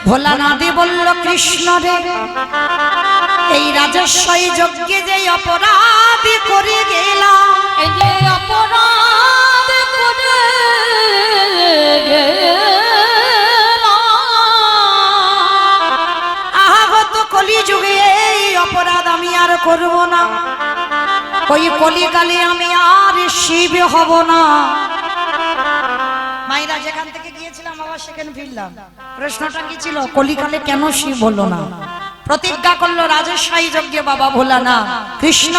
ভোলানাথে বলল কৃষ্ণ রে এই রাজস্বই যজ্ঞে যে অপরাধ করে গেলাম, এই যে অপরাধ করে আহাগত কলি যুগে এই অপরাধ আমি আর করব না, ওই কলিকালে আমি আর শিব হব না। মাইরা যেখান থেকে গিয়েছিলাম আবার সেখানে ফিরলাম। প্রশ্নটা কি ছিল? কলিকালে কেন শিব হলো না? প্রতিজ্ঞা করলো রাজস্বাই যজ্ঞে বাবা ভোলানাথ কৃষ্ণ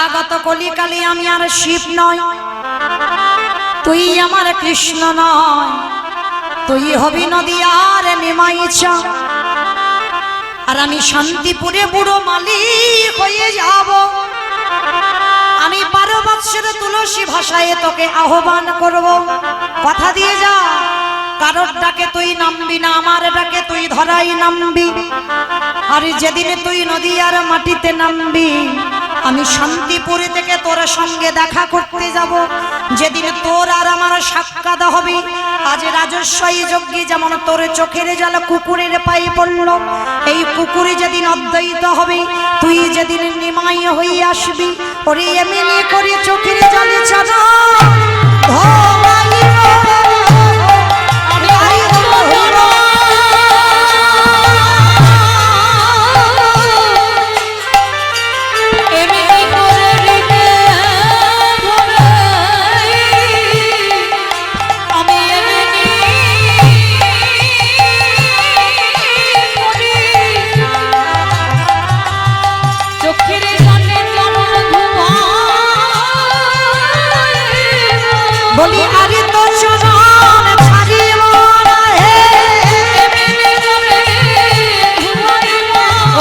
আগত কলিকালে আমি আর শিব নয়, তুই আমার কৃষ্ণ নয়, তুই হবি নদী আর নিমাইছা, আর আমি শান্তিপুরে বুড়ো মালিক হয়ে যাব। আমি 12 বৎসর তুলসী ভাষায় তোকে আহ্বান করব, কথা দিয়ে যা। কারোর ডাকে তুই নামবি না, আমার ডাকে তুই ধরাই নামবি। আর যেদিন তুই নদী আর মাটিতে নামবি আমি শান্তিপুরে থেকে তোর সঙ্গে দেখা করতে যাব, যেদিন তোর আর আমার সাক্ষাৎ হবে। আজ রাজস্বই যজ্ঞে যেমন তোর চোখের জল কুকুরের পায়ে পড়ল, এই কুকুরে যেদিন অদ্বৈত হবে, তুই যেদিন নিমাই হয়ে আসবি, ওরে এমনি করে চোখের জলে ছাড়া বলি আরে তো চরণ ছাড়িব না হে,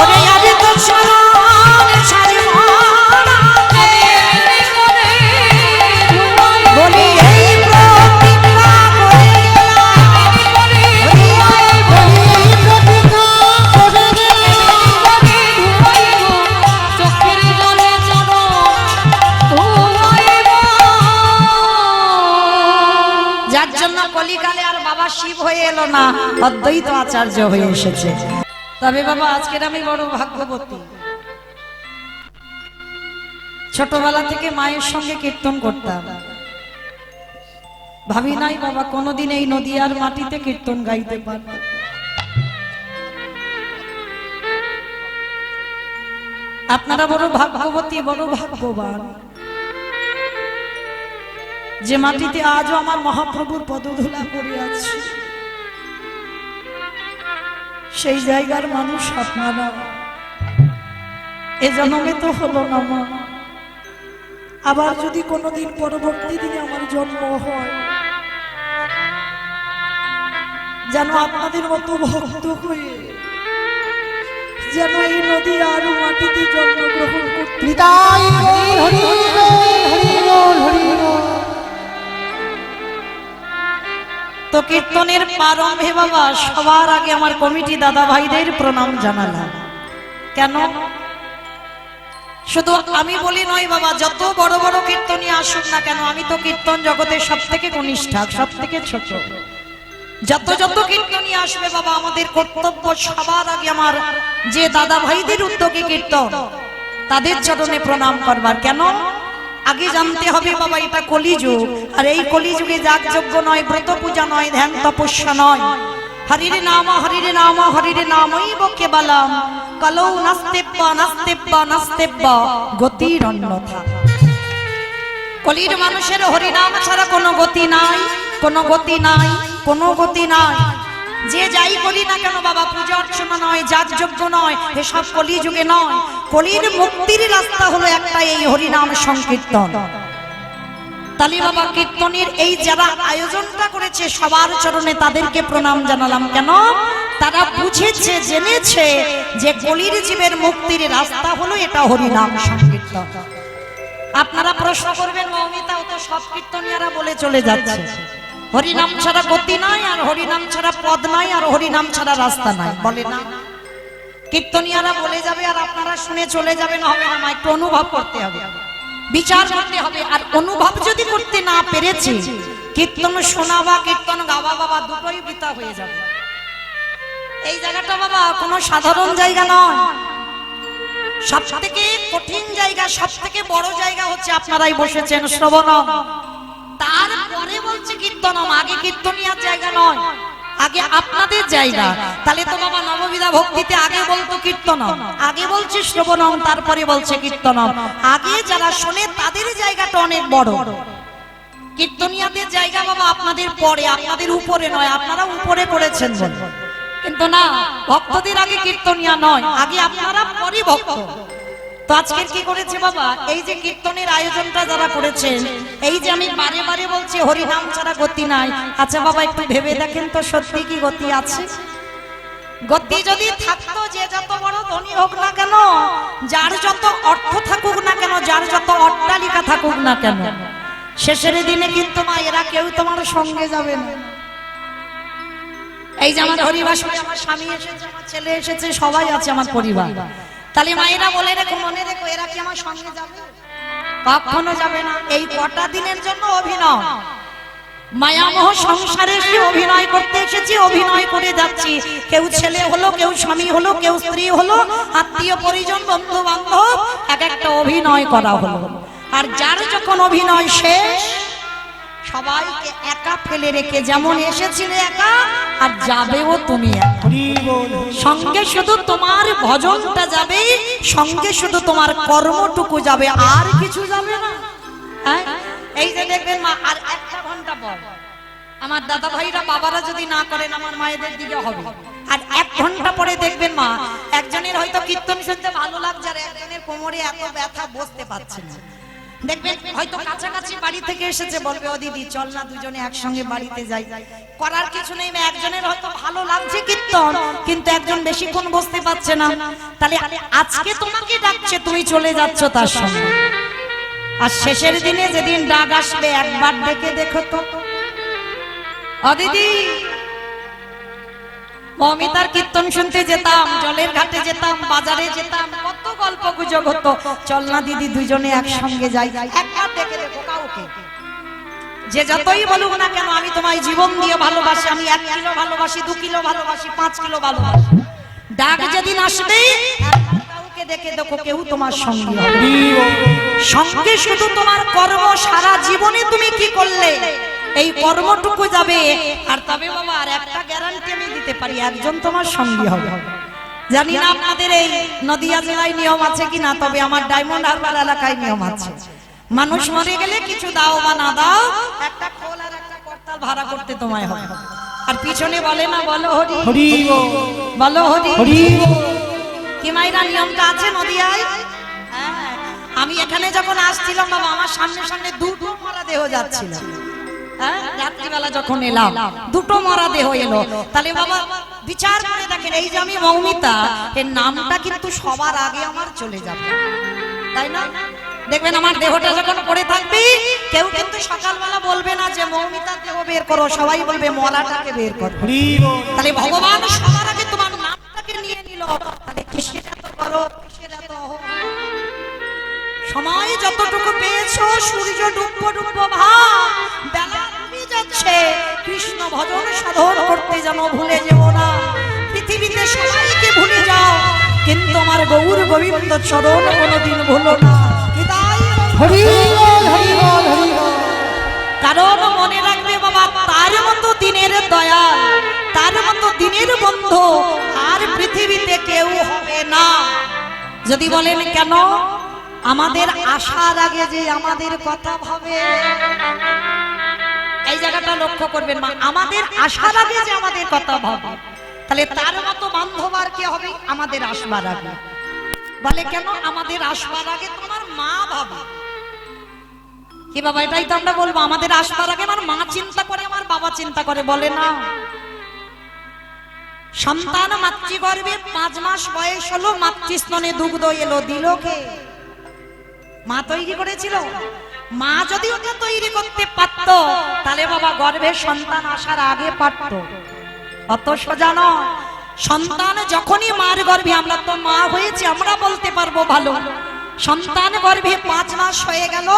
ওরে আরে তো চরণ ছাড়িব না হে, বলি এই প্রতিজ্ঞা করিলাম, বলি এই প্রতিজ্ঞা চোখের জলে যার জন্য কলিকালে আর বাবা শিব হয়ে এলো না, অদ্বৈত আচার্য হয়ে এসেছে। তবে বাবা আজকের আমি বড় ভাগ্যবতী, ছোটবেলা থেকে মায়ের সঙ্গে কীর্তন করতাম। ভাবি নাই বাবা কোনোদিন এই নদিয়ার মাটিতে কীর্তন গাইতে পারব। আপনারা বড় ভাগ্যবতী, বড় ভাগ্যবান যে মাটিতে আজও আমার মহাপ্রভুর পদধূলা পড়ে আছে। সেই জায়গার মানুষ আপনারা। এ জন্মে তো হলো না মা, আবার যদি কোনোদিন পরবর্তী দিনে আমার জন্ম হয়, যেন আপনাদের মতো ভক্ত হয়ে যেন এই নদী আর মাটিতে জন্মগ্রহণ করতে। হৃদয় হরি হরি হরি। তো কীর্তনের প্রারম্ভে বাবা সবার আগে আমার কমিটি দাদা ভাইদের প্রণাম জানালাম। কেন? শুধু আমি বলি নয় বাবা, যত বড় বড় কীর্তনী আসুক না কেন, আমি তো কীর্তন জগতের সব থেকে কনিষ্ঠা, সব থেকে ছোট। যত যত কীর্তনী আসবে বাবা, আমাদের কর্তব্য সবার আগে আমার যে দাদা ভাইদের উদ্যোগে কীর্তন, তাদের চরণে প্রণাম করবার। কেন? আগে জানতে হবে বাবা এটা কলিযুগ, আর এই কলিযুগে যাগযজ্ঞ নয়, ব্রত পূজা নয়, ধ্যান তপস্যা নয়, হরিরে নাম হরিরে নাম হরিরে নামৈব কেবলম কলৌ নাস্তেব্বা নাস্তেব্বা নাস্তেব্বা গতির অন্যথা। কলির মানুষের হরিনাম ছাড়া কোনো গতি নাই, কোনো গতি নাই, কোনো গতি নাই। যে যাই করি না কেন বাবা, পূজা অর্চনা নয়, যাগযজ্ঞ নয়, এসব কলিযুগে নয়। কলির মুক্তির রাস্তা হলো একটা, এই হরিনাম সংকীর্তন। তালি বাবা কীর্তনের এই যারা আয়োজনটা করেছে সবার চরণে তাদেরকে প্রণাম জানালাম। কেন? তারা বুঝেছে, জেনেছে যে কলির জীবের মুক্তির রাস্তা হলো এটা হরিনাম সংকীর্তন। আপনারা প্রশ্ন করবেন মৌমিতা, ও তো সব কীর্তনিয়ারা বলে চলে যাচ্ছে হরিনাম ছাড়া গতি নাই, আর হরিনাম ছাড়া পদ নাই, আর হরিনাম ছাড়া রাস্তা নাই, বলে না? কীর্তনিয়ারা বলে যাবে আর আপনারা শুনে চলে যাবেন, হবে না। একটু অনুভব করতে হবে, বিচার করতে হবে। আর অনুভব যদি করতে না পেরেছি, কীর্তন শোনা বা কীর্তন গাওয়া বাবা দুটোই বৃথা হয়ে যাবে। এই জায়গাটা বাবা কোনো সাধারণ জায়গা নয়, সব থেকে কঠিন জায়গা, সব থেকে বড় জায়গা হচ্ছে আপনারাই বসেছেন শ্রবণম। তারপরে বলছে কীর্তনম, আগে কীর্তনিয়ার জায়গা নয়, আগে আপনাদের জায়গা। তাহলে তো বাবা নববিধা ভক্তিতে আগে বলতো কীর্তনম, আগে বলছে শ্রবণম, তারপরে বলছে কীর্তনম। আগে যারা শোনে তাদের জায়গাটা অনেক বড়, কীর্তনিয়াদের জায়গা বাবা আপনাদের পরে, আপনাদের উপরে নয়। আপনারা উপরে পড়েছেন কিন্তু না, ভক্তদের আগে কীর্তনিয়া নয়, আগে আপনারা পরে ভক্ত। তো আজকে কি করেছে বাবা, এই যে কীর্তনের আয়োজনটা যারা করেছেন, এই যে আমি বারে বারে বলছি হরিনাম ছাড়া গতি নাই। আচ্ছা বাবা একটু ভেবে দেখেন তো, সত্যি কি গতি আছে? গতি যদি থাকতো, যে যত বড় ধনী হোক না কেন, যার যত অর্থ থাকুক না কেন, যার যত অট্টালিকা থাকুক না কেন, শেষের দিনে কিন্তু মা এরা কেউ তোমার সঙ্গে যাবে না। এই যে আমার হরিবাসরে আমার স্বামী এসেছে, আমার ছেলে এসেছে, সবাই আছে আমার পরিবার, তাহলে মায়েরা বলে রেখো, মনে রেখো, এরা কি আমার সঙ্গে যাবে? কখনো যাবে না। এই কটা দিনের জন্য অভিনয়, মায়ামোহ সংসারে এসে অভিনয় করতে এসেছি, অভিনয় করে যাচ্ছি। কেউ ছেলে হলো, কেউ স্বামী হলো, কেউ স্ত্রী হলো, আত্মীয় পরিজন বন্ধু বান্ধব, এক একটা অভিনয় করা হলো। আর যার যখন অভিনয় শেষ, সবাইকে একা ফেলে রেখে, যেমন এসেছিলে একা আর যাবেও তুমি একা। সঙ্গে শুধু তোমার ভজনটা যাবে, সঙ্গে শুধু তোমার কর্মটুকু যাবে, আর কিছু যাবে না। হ্যাঁ, এই যে দেখবেন মা, আর একটা ঘন্টা পর আমার দাদা ভাইরা বাবারা যদি না করেন, আমার মায়েদের দিকে হবে। আর 1 ঘন্টা পরে দেখবেন মা, একজনের হয়তো কীর্তন শুনতে ভালো লাগছে, আর একজনের কোমরে এত ব্যথা বসতে পারছে না। দেখবেন হয়তো কাছাকাছি বাড়ি থেকে এসেছে, বলবে ও দিদি চল না দুজনে একসঙ্গে বাড়িতে যাই। করার কিছু নেই, একজনের হয়তো ভালো লাগছে কীর্তন, কিন্তু একজন বেশিক্ষণ বসতে পারছে না। তাহলে আজকে তোমাকে ডাকছে, তুমি চলে যাচ্ছ তার সঙ্গে। আর শেষের দিনে যেদিন ডাক আসবে, একবার ডেকে দেখো তো, ও দিদি, মমিতার কীর্তন শুনতে যেতাম, জলের ঘাটে যেতাম, বাজারে যেতাম, কত গল্প গুজব হতো, চল না দিদি দুজনে একসঙ্গে যাই। একবার ডেকে দেখো কাউকে, যে যতই বলুক না কেন, আমি তোমায় জীবন দিয়ে ভালোবাসি, আমি 1 কিলো ভালোবাসি, 2 কিলো ভালোবাসি, 5 কিলো ভালোবাসি। ডাক যেদিন আসবে, কাউকে ডেকে দেখো, কেউ তোমার সঙ্গী হবে। সঙ্গে শুধু তোমার কর্ম, সারা জীবনে তুমি কি করলে এই কর্মটুকু যাবে। আর তবে বাবা, আর একটা গ্যারান্টি আমি দিতে পারি, একজন তোমার সঙ্গী হবে। জানি না আপনাদের এই নদিয়া জেলায় নিয়ম আছে কিনা, তবে আমার ডায়মন্ড হারবার এলাকায় নিয়ম আছে। মানুষ মরে গেলে কিছু দাও বা না দাও, একটা খোল আর একটা করতাল ভাড়া করতে তোমায় হবে। আর পিছনে বলে না, বলো হরি হরি, বলো হরি হরি। কি মাইরা নিয়মটা আছে নদিয়ায়? হ্যাঁ, আমি এখানে যখন আসছিলাম বাবা, আমার সামনে সামনে 2টো মরা দেহ যাচ্ছিল। হ্যাঁ, রাত্রিবেলা যখন এলাম, 2টো মরা দেহ এলো। তাহলে বাবা বিচার করে দেখেন, এই যে আমি মৌমিতা, এর নামটা কিন্তু সবার আগে আমার চলে যাবে, তাই না? দেখবেন আমার দেহটা যখন পড়ে থাকবে, কেউ কিন্তু সকালবেলা বলবে না যে মৌমিতার দেহ বের করো, সবাই বলবে মলাটাকে বের করো। তাহলে ভগবান সবার আগে তোমার নামটাকে নিয়ে নিল। তাহলে কিসের এত করো, কিসের এত অহংকার? সময় যতটুকু পেয়েছো, সূর্য ডুববো ডুববো ভাব, বেলা ডুবে যাচ্ছে, কৃষ্ণ ভজন সাধন করতে যেন ভুলে যেও না। পৃথিবীতে সবাইকে ভুলে যাও, কিন্তু আমার গৌর গোবিন্দ চরণ কোনোদিন ভুলো না। হরি বল, হরি বল, হরি বল। কারণ মনে রাখবে বাবা, তার মতো দিনের দয়াল, তার মতো দিনের বন্ধু আর পৃথিবীতে কেউ হবে না। যদি বলেন কেন? আমাদের আসার আগে যে আমাদের কথা ভাবে, এই জায়গাটা লক্ষ্য করবেন মা, আমাদের আসার আগে যে আমাদের কথা ভাবে, তাহলে তার মতো বান্ধব আর কে হবে আমাদের আসবার আগে? বলে কেন? আমাদের আসবার আগে তোমার মা ভাবে কি বাবা, এটাই তো আমরা বলবো, আমাদের আসবার আগে আমার মা চিন্তা করে, আমার বাবা চিন্তা করে, বলে না? সন্তান মাতৃগর্ভে 5 মাস বয়স হলো, মাতৃস্তনে দুগ্ধ এলো, দিল কে? মা তৈরি করেছিল। মা যদি ওকে তৈরি করতে পারত, তাহলে বাবা গর্ভের সন্তান আসার আগে পারত। অত সোজা নয়। সন্তান যখনই মার গর্ভে, আমরা তো মা হয়েছি, আমরা বলতে পারবো ভালো। সন্তান গর্ভে 5 মাস হয়ে গেল,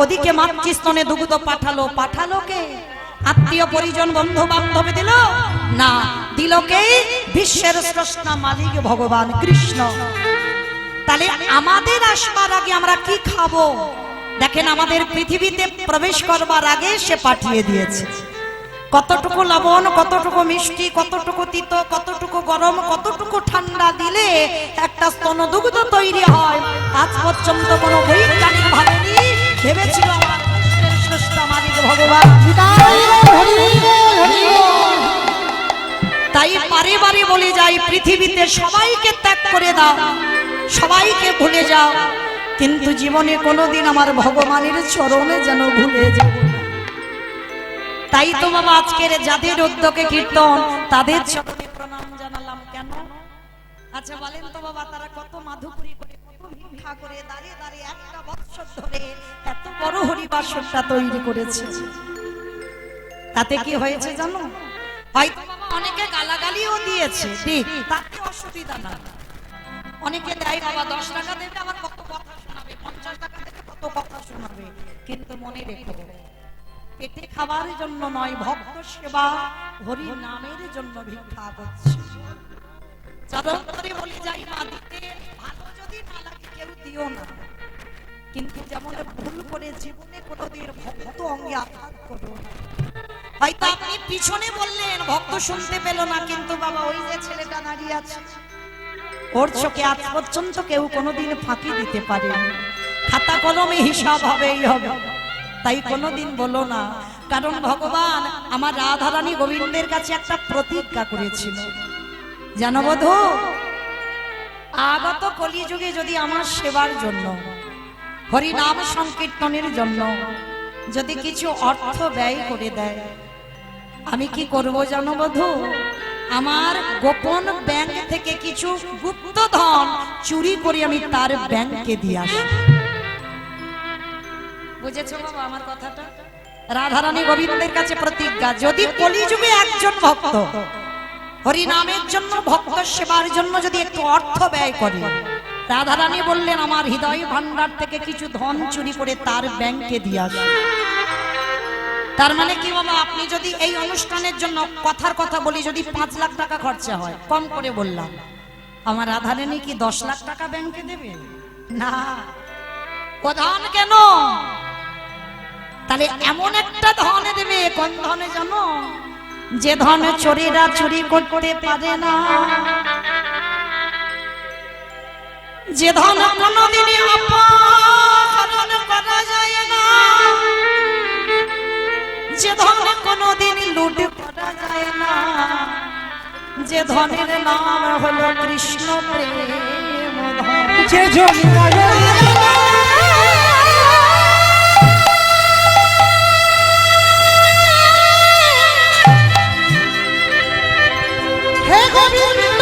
ওদিকে মাতৃস্তনে দুগ্ধ পাঠালো। পাঠালো কে? আত্মীয় পরিজন বন্ধু বান্ধব দিল না, দিল কে? বিশ্বের স্রষ্টা মালিক ভগবান কৃষ্ণ। তাহলে আমাদের আসবার আগে আমরা কি খাবো? দেখেন, আমাদের পৃথিবীতে প্রবেশ করবার আগে সে পাঠিয়ে দিয়েছে কতটুকু লবণ, কতটুকু মিষ্টি, কতটুকু তিতো, কতটুকু গরম, কতটুকু ঠান্ডা দিলে একটা স্তনদুগ্ধ তৈরি হয়। আজ পর্যন্ত কোনো বৈজ্ঞানিক ভাবেনি, ভেবেছিল আমার বিশ্বের স্রষ্টা মালিক ভগবান। তাই বারে বারে বলে যাই, পৃথিবীতে সবাইকে ত্যাগ করে দাও, সবাইকে ভুলে যাও, কিন্তু জীবনে কোনোদিন আমার ভগবানের চরণে যেন ভুলে যাও। তাই তো বাবা আজকের যাদের উদ্যোগে কীর্তন, তাদের চরণে প্রণাম জানালাম। কেন? আচ্ছা বলেন তো বাবা, তারা কত মাধুপুরি করে, কত ভিক্ষা করে, দাঁড়িয়ে দাঁড়িয়ে একটা বৎসর ধরে এত বড় হরিবাসরটা তৈরি করেছে। তাতে কি হয়েছে জানো? হয়তো বাবা অনেকে গালাগালিও দিয়েছে, ঠিক, তাতে অসুবিধা না। অনেকে দেয় বাবা 10 টাকা দেবে আবার কত কথা শোনাবে, 50 টাকা দেবে কত কথা শোনাবে। কিন্তু মনে রেখো, পেটে খাবার জন্য নয়, ভক্ত সেবা হরি নামের জন্য ভিক্ষা করছে। চরণ ধরে বলে যাই, মা দিতে ভালো যদি না লাগে কেউ দিও না, কিন্তু যেমন ভুল করে জীবনে কোনোদিন ভক্ত অঙ্গে আঘাত করো না। হয়তো আপনি পিছনে বললেন, ভক্ত শুনতে পেল না, কিন্তু বাবা ওই যে ছেলেটা দাঁড়িয়ে আছে, ওর চোখে আজ পর্যন্ত কেউ কোনোদিন ফাঁকি দিতে পারেনি। খাতা কলমে হিসাব হবেই হবে, তাই কোনোদিন বলো না। কারণ ভগবান আমার রাধারানী গোবিন্দের কাছে একটা প্রতিজ্ঞা করেছিল, জানো বধূ, আগত কলিযুগে যদি আমার সেবার জন্য, হরি নাম সংকীর্তনের জন্য যদি কিছু অর্থ ব্যয় করে দেয়, আমি কি করব জানো বধূ? আমার গোপন ব্যাংক থেকে কিছু গুপ্ত ধন চুরি করে আমি তার ব্যাংকে দিয়ে আসি। বুঝেছো বাবা আমার কথাটা? রাধারানী গোবিন্দের কাছে প্রতিজ্ঞা, যদি কলিযুগে একজন ভক্ত হরি নামের জন্য, ভক্ত সেবার জন্য যদি একটু অর্থ ব্যয় করে, রাধারানী বললেন আমার হৃদয় ভান্ডার থেকে কিছু ধন চুরি করে তার ব্যাংকে দিয়ে আসে। তার মানে কি বাবা, আপনি যদি এই অনুষ্ঠানের জন্য কথার কথা বলি, যদি 5 লাখ টাকা খরচা হয়, কম করে বললাম, আমার রাধারানী কি 10 লাখ টাকা ব্যাংকে দেবে? না। প্রধান কেন? তাহলে এমন একটা ধন দেবে, কোন ধনে জানো? যে ধন চোরেরা চুরি করতে পারে না, যে ধন কোনদিনই অপহরণ করা যায় না, যে ধন কোনদিন লুট করা যায় না, যে ধনের নাম হলো কৃষ্ণ প্রেম ধন। যে জন্মায় হে গোবিন্দ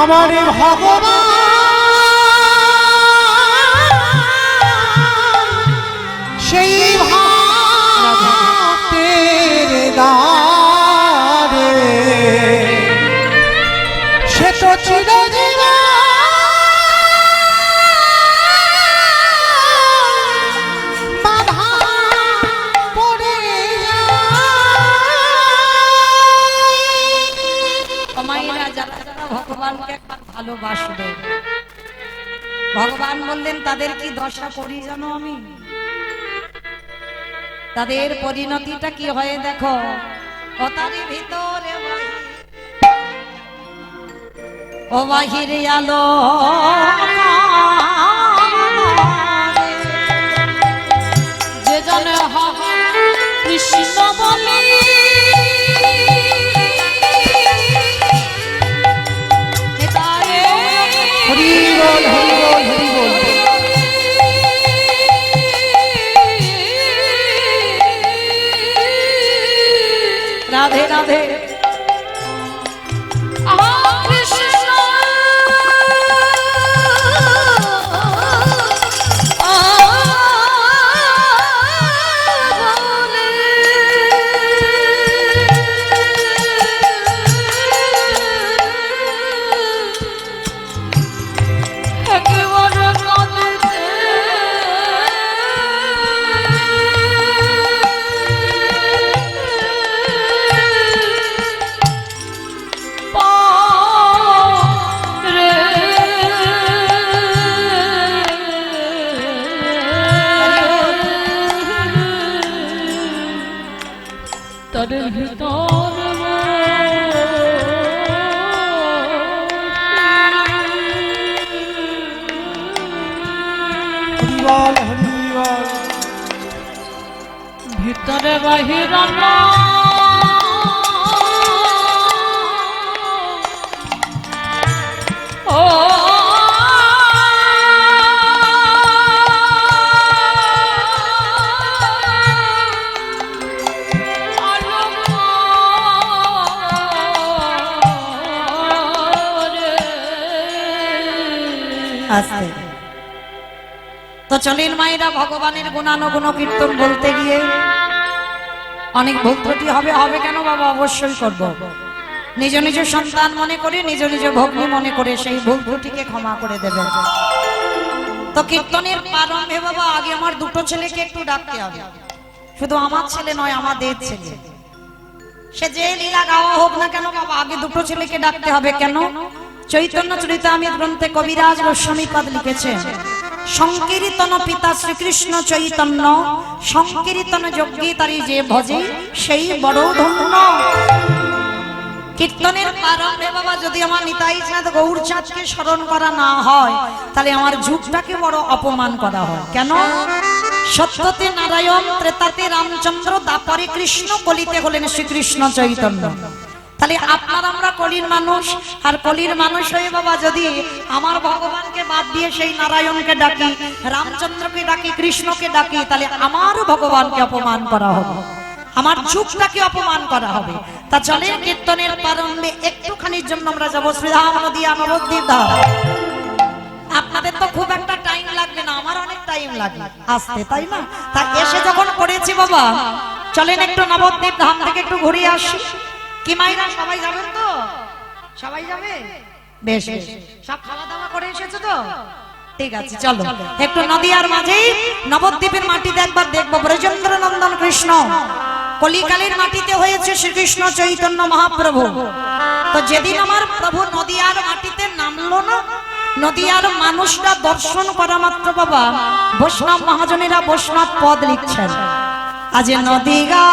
আমার ভগবান সেই ভক্তের দ্বারে সে তো চিরজীবন বাধা পড়ে মায়েরা যারা যারা ভগবানকে একবার ভালোবাসবে, ভগবান বললেন তাদের কি দশা করি জানো আমি? তাদের পরিণতিটা কি হয় দেখো, কথার ভিতরে ও বাহিরে আলো যে জন হবে কৃষ্ণ বলে, হরি বল হরি বল হরি বল। রাধে রাধে। তাদের ভিতর হরি বল হরি বল। ভিতরে বাহির ও আলোক আস্তে। তো চলেন মায়েরা, ভগবানের গুণানুগুণ কীর্তন বলতে গিয়ে অনেক ভুল ত্রুটি হবে। হবে কেন বাবা? অবশ্যই করব। নিজ নিজ সন্তান মনে করে, নিজ নিজ ভগ্নী মনে করে সেই ভুল ত্রুটিকে ক্ষমা করে দেবে। তো কীর্তনের প্রারম্ভে বাবা আগে আমার দুটো ছেলেকে একটু ডাকতে হবে। শুধু আমার ছেলে নয়, আমাদের ছেলে। সে যে লীলা গাওয়া হোক না কেন বাবা, আগে দুটো ছেলেকে ডাকতে হবে। কেন? চৈতন্য চরিতামৃত গ্রন্থে কবিরাজ গোস্বামীপাদ লিখেছেন, সংকীর্তন পিতা শ্রীকৃষ্ণ চৈতন্য, সংকীর্তন যজ্ঞে তারি যে ভজে সেই বড় ধন্য। কীর্তনের প্রারম্ভে বাবা যদি আমার নিতাই চাঁদ গৌরচাঁদকে স্মরণ করা না হয়, তাহলে আমার যুগটাকে বড় অপমান করা হয়। কেন? সত্যতে নারায়ণ, ত্রেতাতে রামচন্দ্র, দাপরে কৃষ্ণ, কলিতে হলেন শ্রীকৃষ্ণ চৈতন্য। তাহলে আপনার আমরা কলির মানুষ, আর কলির মানুষ হয়ে বাবা যদি আমার ভগবানকে বাদ দিয়ে সেই নারায়ণকে ডাকি, রামচন্দ্রকে ডাকি, কৃষ্ণকে ডাকি, তাহলে আমার ভগবানকে অপমান করা হবে, আমার যুগটাকে অপমান করা হবে। তা চলে কীর্তনের প্রারম্ভে একটুখানির জন্য আমরা যাবো শ্রীধাম নদিয়া নবদ্বীপ ধাম। আপনাদের তো খুব একটা টাইম লাগবে না, আমার অনেক টাইম লাগে আসতে, তাই না? তা এসে যখন পড়েছি বাবা, চলেন একটু নবদ্বীপ ধাম থেকে একটু ঘুরে আসি। কি মাইরা, সবাই যাবেন তো? সবাই যাবে? বেশ বেশ, সব খাওয়া দাওয়া করে এসেছো তো? ঠিক আছে, চলো একটু নদিয়ার মাঝে নবদ্বীপের মাটিতে একবার দেখবো। ব্রজেন্দ্র নন্দন কৃষ্ণ কলিকালের মাটিতে হয়েছে শ্রীকৃষ্ণ চৈতন্য মহাপ্রভু। তো যেদিন আমার প্রভু নদিয়ার মাটিতে নামলো না, নদিয়ার মানুষরা দর্শন করা মাত্র বাবা বৈষ্ণব মহাজনেরা বৈষ্ণব পদ লিখছেন। আজ নদিগা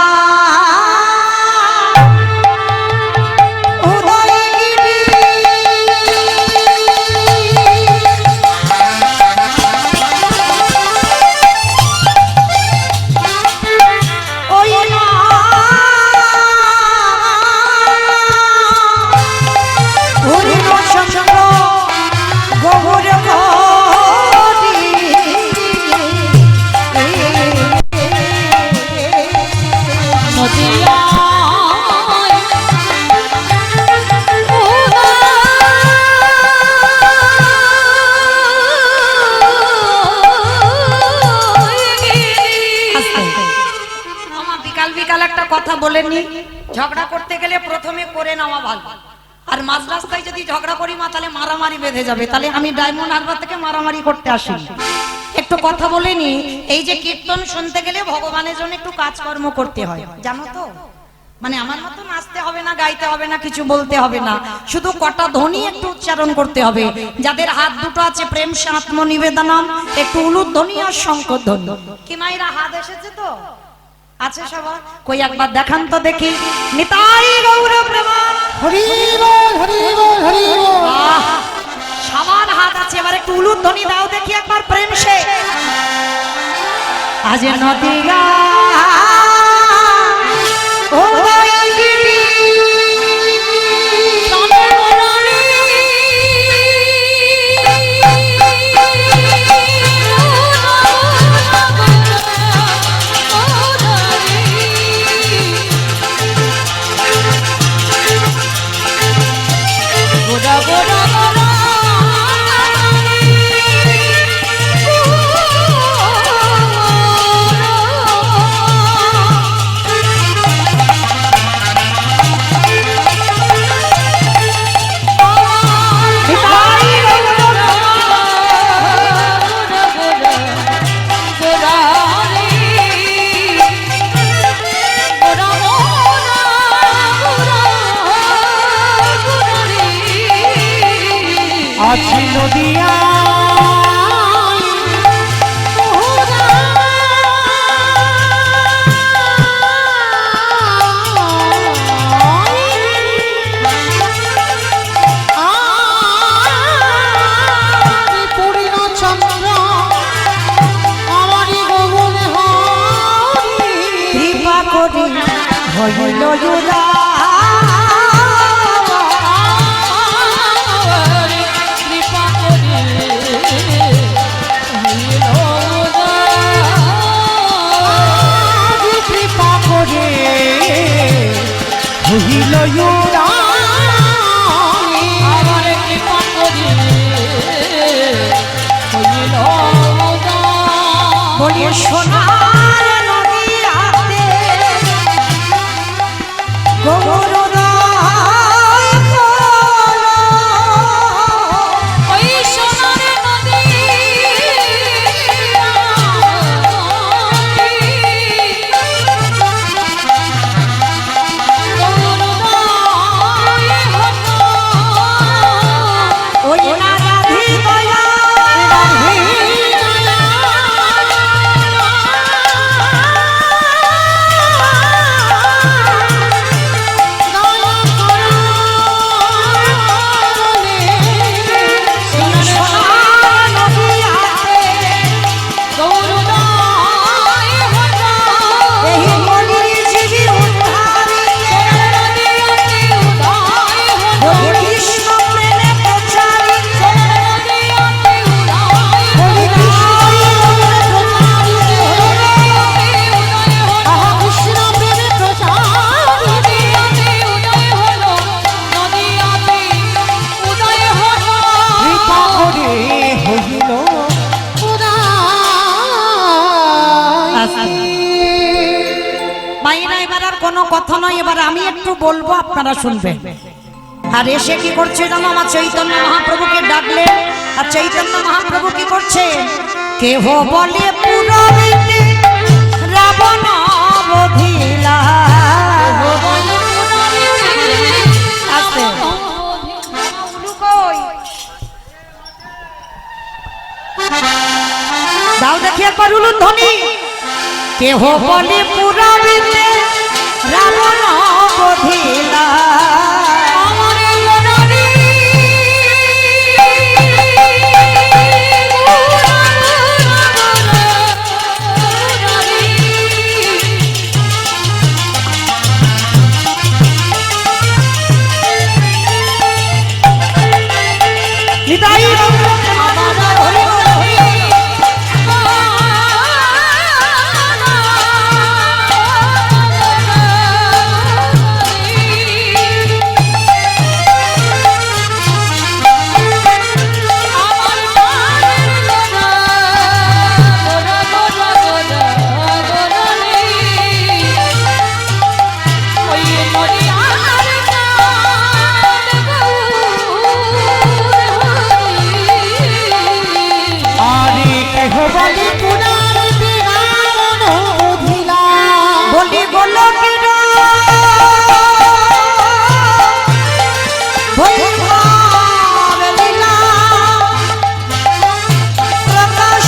কথা বলেনি, ঝগড়া করতে গেলে প্রথমে করে নেওয়া ভালো। আর মাঝ রাস্তায় যদি ঝগড়া করি মা, তাহলে মারামারি বেঁধে যাবে। তাহলে আমি ডায়মন্ড হারবার থেকে মারামারি করতে আসি। একটু কথা বলেনি, এই যে কীর্তন শুনতে গেলে ভগবানের জন্য একটু কাজকর্ম করতে হয়, জানো তো? মানে আমার মতো নাচতে হবে না, গাইতে হবে না, কিছু বলতে হবে না, শুধু কটা ধ্বনি একটু উচ্চারণ করতে হবে। যাদের হাত দুটো আছে প্রেম সে আত্মনিবেদনম, একটু উলুধ্বনি আর শঙ্খধ্বনি। কি মাইরা হাত এসেছে তো? আছে সবার? কই একবার দেখান তো দেখি। নিতাই গৌর প্রেমান, হরি বল হরি বল হরি বল। সবার হাত আছে, এবার একটু উলুধ্বনি দাও দেখি একবার প্রেম সে। আজ নদিয়া ও আছি নদিয়া হইল জোড়া হইল জোড়া বলি সোনার নদিয়াতে গৌররায় হলো। ওই সোনার নদী ওই না রাধি দয়া সোনার নদিয়াতে এই বলির জীবী উদ্ধারিকে বলি কৃষ্ণ প্রেমে প্রচারিকে বলি কৃষ্ণ প্রেমে কৃপা করে হইল মাইনা এবার আর কোনো কথা নয়, এবার আমি একটু বলবো আপনারা শুনবেন। আর এসে কি করছে জানো, আমার চৈতন্য মহাপ্রভুকে ডাকলে, আর চৈতন্য মহাপ্রভু কি করছে, কেহ বলে পুরবিতে রাবণ বধিলা। আস্তে। দাও দেখি একবার উলুন ধ্বনি। কেহ বলে পুরবিতে রাবণ বধিলা। নিতাই আরে কেহ বলে পুরাণে রাবণ বধিলা। বলি বলো কিরা ভৈরব লীলা প্রকাশ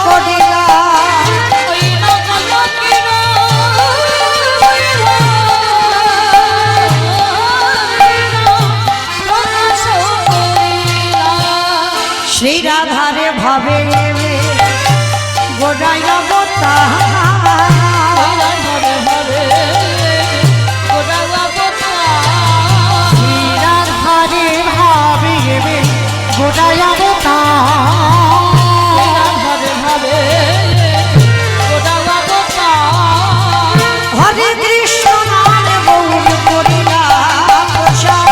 করিলা। শ্রী রাধারে ভাবে গোড়াই অবতার। রাধারে ভাবে গোটায় হরে কৃষ্ণ নাম গৌর করিলা প্রচার।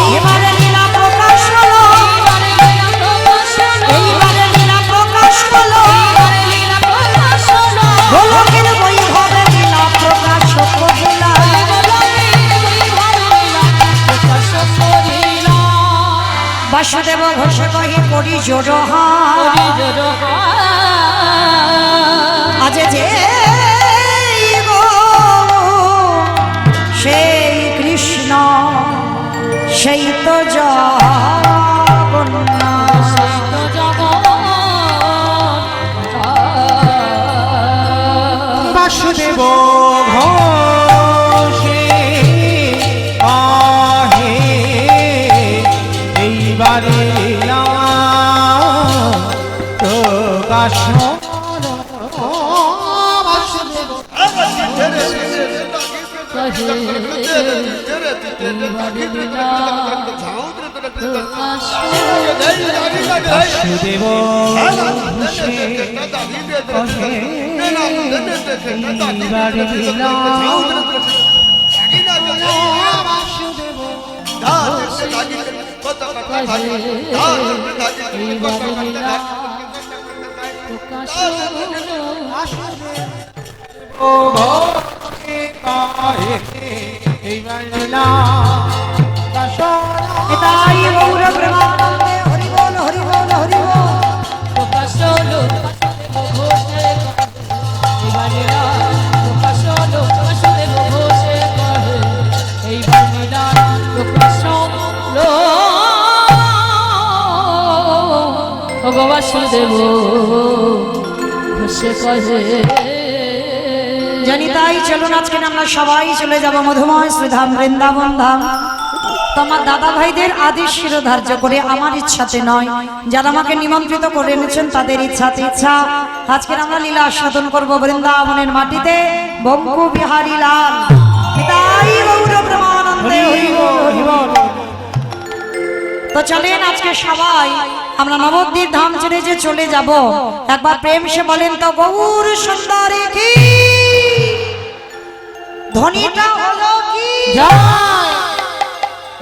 এইবারে লীলা প্রকাশ হলো, এইবারে লীলা প্রকাশ হলো, গোলকের বৈভবে লীলা প্রকাশ করিলা। বাসুদেব ঘোষ কহি করি জোর আজ যে গো সেই কৃষ্ণ সেই তো বাসুদেব ঘোষে আহে এইবারে প্রকাশ বাসুদেব কহে এইবারে লীলা প্রকাশ বাসুদেব ঘোষে কহে এইবার লীলা বাসুদেব ও ভক্তি কহে এইবার লীলা নিতাই গৌর প্রেমানন্দে হরি বল হরি বল হরি বল। বাসুদেব ঘোষে কহে জানি তাই চলুন আজকে আমরা সবাই চলে যাব মধুময় শ্রীধাম বৃন্দাবন ধাম। তোমার দাদা ভাইদের আদেশ শিরোধার্য করে আমার ইচ্ছাতে নয়, যারা আমাকে নিমন্ত্রিত করে এনেছেন তাদের ইচ্ছাতে ইচ্ছা আজকে আমরা লীলা আস্বাদন করব বৃন্দাবনের মাটিতে। বঙ্কু বিহারী লাল নিতাই গৌর প্রেমানন্দে হরি বল হরি বল। তো চলেন আজকে সবাই আমরা নবদ্বীপ ধাম ছেড়ে যে চলে যাব, একবার প্রেম সে বলেন তো গৌর সুন্দরী কি ধ্বনিটা হলো কি জয়।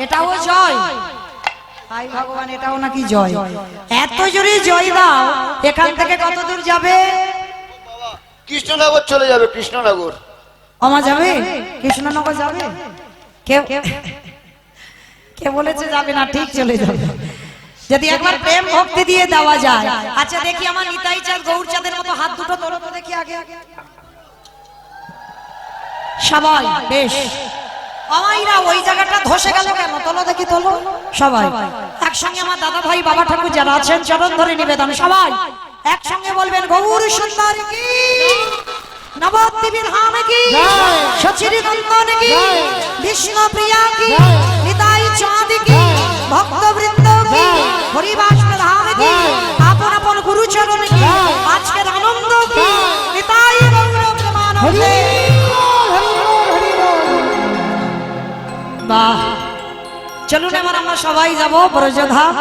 এটাও জয়, হাই ভগবান এটাও নাকি জয়। এত জোরে জয় দাও, এখান থেকে কত দূর যাবে? কৃষ্ণনগর চলে যাবে, কৃষ্ণনগর। আমা যাবে কৃষ্ণনগর যাবে? কে বলেছে যাবে না? ঠিক চলে যাবে যদি একবার প্রেম ভক্তি দিয়ে দেওয়া যায়। আচ্ছা দেখি আমার নিতাই চাঁদ গৌর চাঁদের মতো হাত দুটো তোলো তো দেখি আগে আগে সবাই। বেশ আমাইরা ওই জায়গাটা ধসে গেল কেন? তোলো দেখি তোলো সবাই একসঙ্গে। আমার দাদা ভাই বাবা ঠাকুর যারা আছেন চরণ ধরে নিবেদন, সবাই একসঙ্গে বলবেন গৌর সুন্দর কি, নবদ্বীপ ধাম কি, সচির নন্দন কি, বিষ্ণু প্রিয়া কি, নিতাই চাঁদ কি, ভক্ত বৃন্দ কি, হরিবাস ধাম কি, আপন আপন গুরু চরণ কি, আজকের আনন্দ কি, নিতাই গৌর প্রেমানন্দে। বাহ চলুন এবার আমরা সবাই যাব ব্রজধাম।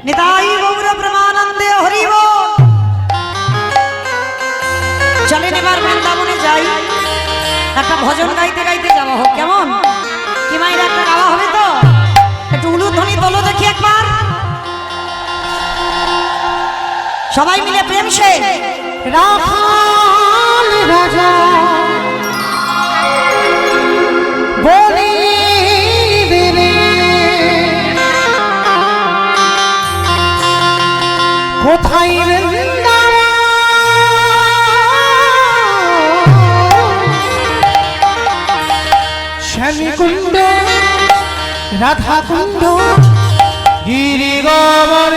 নিতাই গৌর প্রেমানন্দে হরি বল। চলেন এবার বৃন্দাবনে যাই, একটা ভজন গাইতে গাইতে যাওয়া হোক, কেমন? কি মায়ের একটা গাওয়া হবে তো? একটু উলুধ্বনি তোলো দেখি একবার সবাই মিলে প্রেম সে। রাখাল রাজা বলি দেবে কোথায় শ্যামী কুণ্ড রাধা কুণ্ড গিরি গোবর্ধন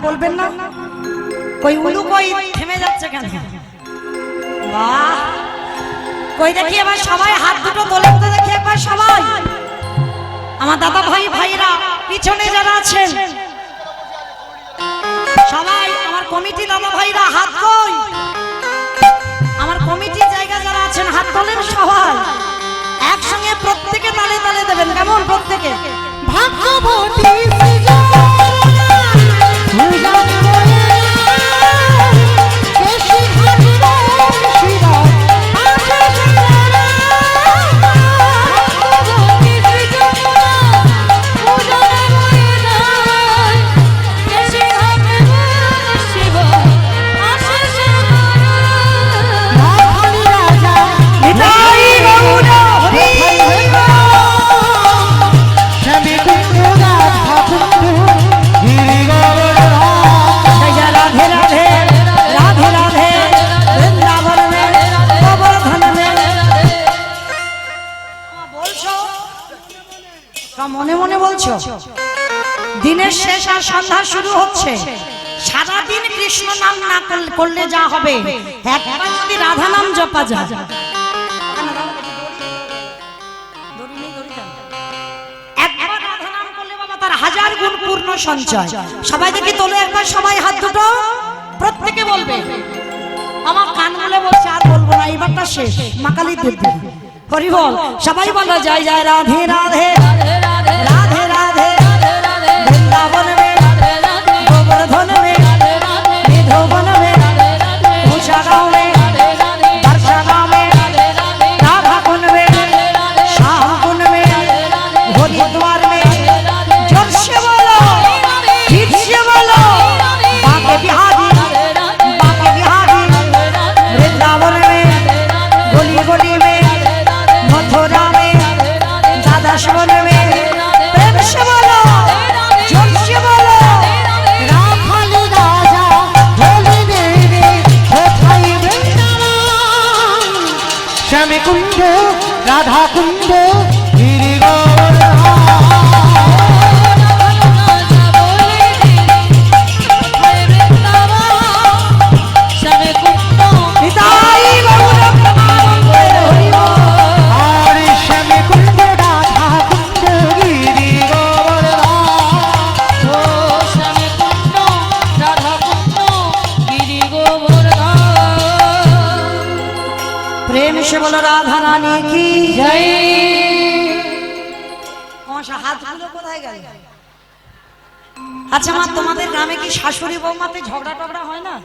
বলবেন না কই উলু কই থেমে যাচ্ছে কেন? বাহ, কই দেখি এবার সবাই হাত দুটো তোলেন তো দেখি একবার সবাই। আমার দাদা ভাই ভাইরা পিছনে যারা আছেন সবাই, আমার কমিটি দাদা ভাইরা হাত কই? আমার কমিটির জায়গা যারা আছেন হাত তোলেন সবাই একসঙ্গে, প্রত্যেকে তালে তালে দেবেন। কেমন প্রত্যেকে? ভাগ্যবতী মনে মনে বলছো? দিনের শেষ আর সন্ধ্যা শুরু হচ্ছে, সারাদিন কৃষ্ণ নাম না করলে যা হবে, একবার যদি রাধা নাম জপা যায়, একবার রাধা নাম করলে বাবা তার 1000 গুণ পূর্ণ সঞ্চয়। সবাই দেখি তোলে একবার সবাই হাত দুটো, প্রত্যেকে বলবে। আমার কান বলে বলছে আর বলবো না, এবারটা শেষ। মাকালি দেব হরি বল, সবাই বলো জয় জয় রাধে রাধে রাধে রাধে বৃন্দাবন में गोवर्धन में निधोवन में उषा गाँव में वर्षा गाँव में राधा कुंड में श्याम कुंड में हरिद्वार में जोर से बोलो, फिर से बोलो, बाके बिहारी वृंदावन में गली गली में मथुरा में दादा शिवन में प्रेम से बोलो, जोर से बोलो, রাখালি রাজা বলে রে কোথায় বৃন্দাবন শ্যামী কুঞ্জ রাধা কুঞ্জ গিরি নিতাই গৌর প্রেমানন্দে হরি বল। আর শ্যামী কুঞ্জ রাধা কুঞ্জ গিরি प्रेम से बोलो राधा रानी की जय। হাতগুলো কোথায় গেল? আচ্ছা মা, তোমাদের গ্রামে কি শাশুড়ি বৌমাতে ঝগড়া টগড়া হয় না?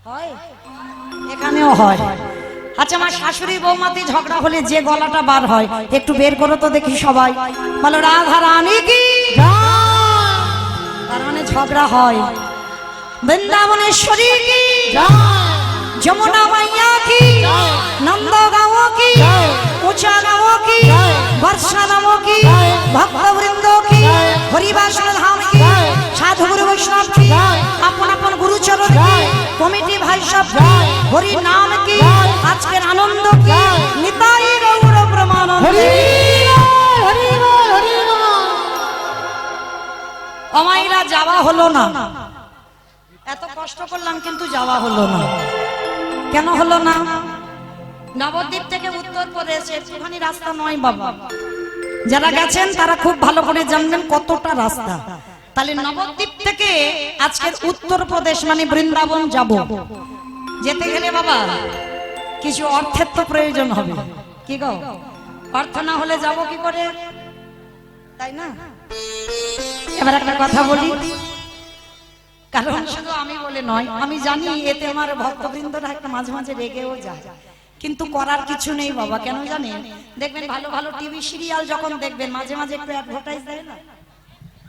হয়, এখানেও হয়। আচ্ছা মা, শাশুড়ি বৌমাতে ঝগড়া হলে যে গলাটা বার হয় একটু বের করো তো দেখি সবাই। বলো রাধা রানী কি জয়। তার মানে ঝগড়া হয়। বৃন্দাবনেশ্বরী কি জয়, যমুনা মাইয়া কি, নন্দ গাঁও কি, উঁচা গাঁও কি, বর্ষা ভৎসা নাম কি ভক্তবৃন্দ কি হরিবাসন ধাম কি সাধু গুরু বৈষ্ণব কি আপন আপন গুরুচরণ কি কমিটি ভাই সব হরি নাম কি আজকের আনন্দ কি নিতাই গৌর ব্রহ্মানন্দে অমাইরা যাওয়া হলো না, এত কষ্ট করলাম কিন্তু যাওয়া হলো না। কেন হলো না? নবদ্বীপ থেকে উত্তরপ্রদেশ একটুখানি রাস্তা নয় বাবা, যারা গেছেন তারা খুব ভালো করে জানবেন কতটা রাস্তা। তাহলে নবদ্বীপ থেকে আজকের উত্তরপ্রদেশ মানে বৃন্দাবন যাব, যেতে গেলে বাবা কিছু অর্থের তো প্রয়োজন হবে, কি গো? অর্থ না হলে যাব কি করে, তাই না? এবার একটা কথা বলি, কারণ শুধু আমি বলে নয়, আমি জানি এতে আমার ভক্তবৃন্দরা একটা মাঝে মাঝে রেগেও যায়, কিন্তু করার কিছু নেই বাবা। কেন জানেন? দেখবেন ভালো ভালো টিভি সিরিয়াল যখন দেখবেন মাঝে মাঝে একটু অ্যাডভার্টাইজ দেয় না,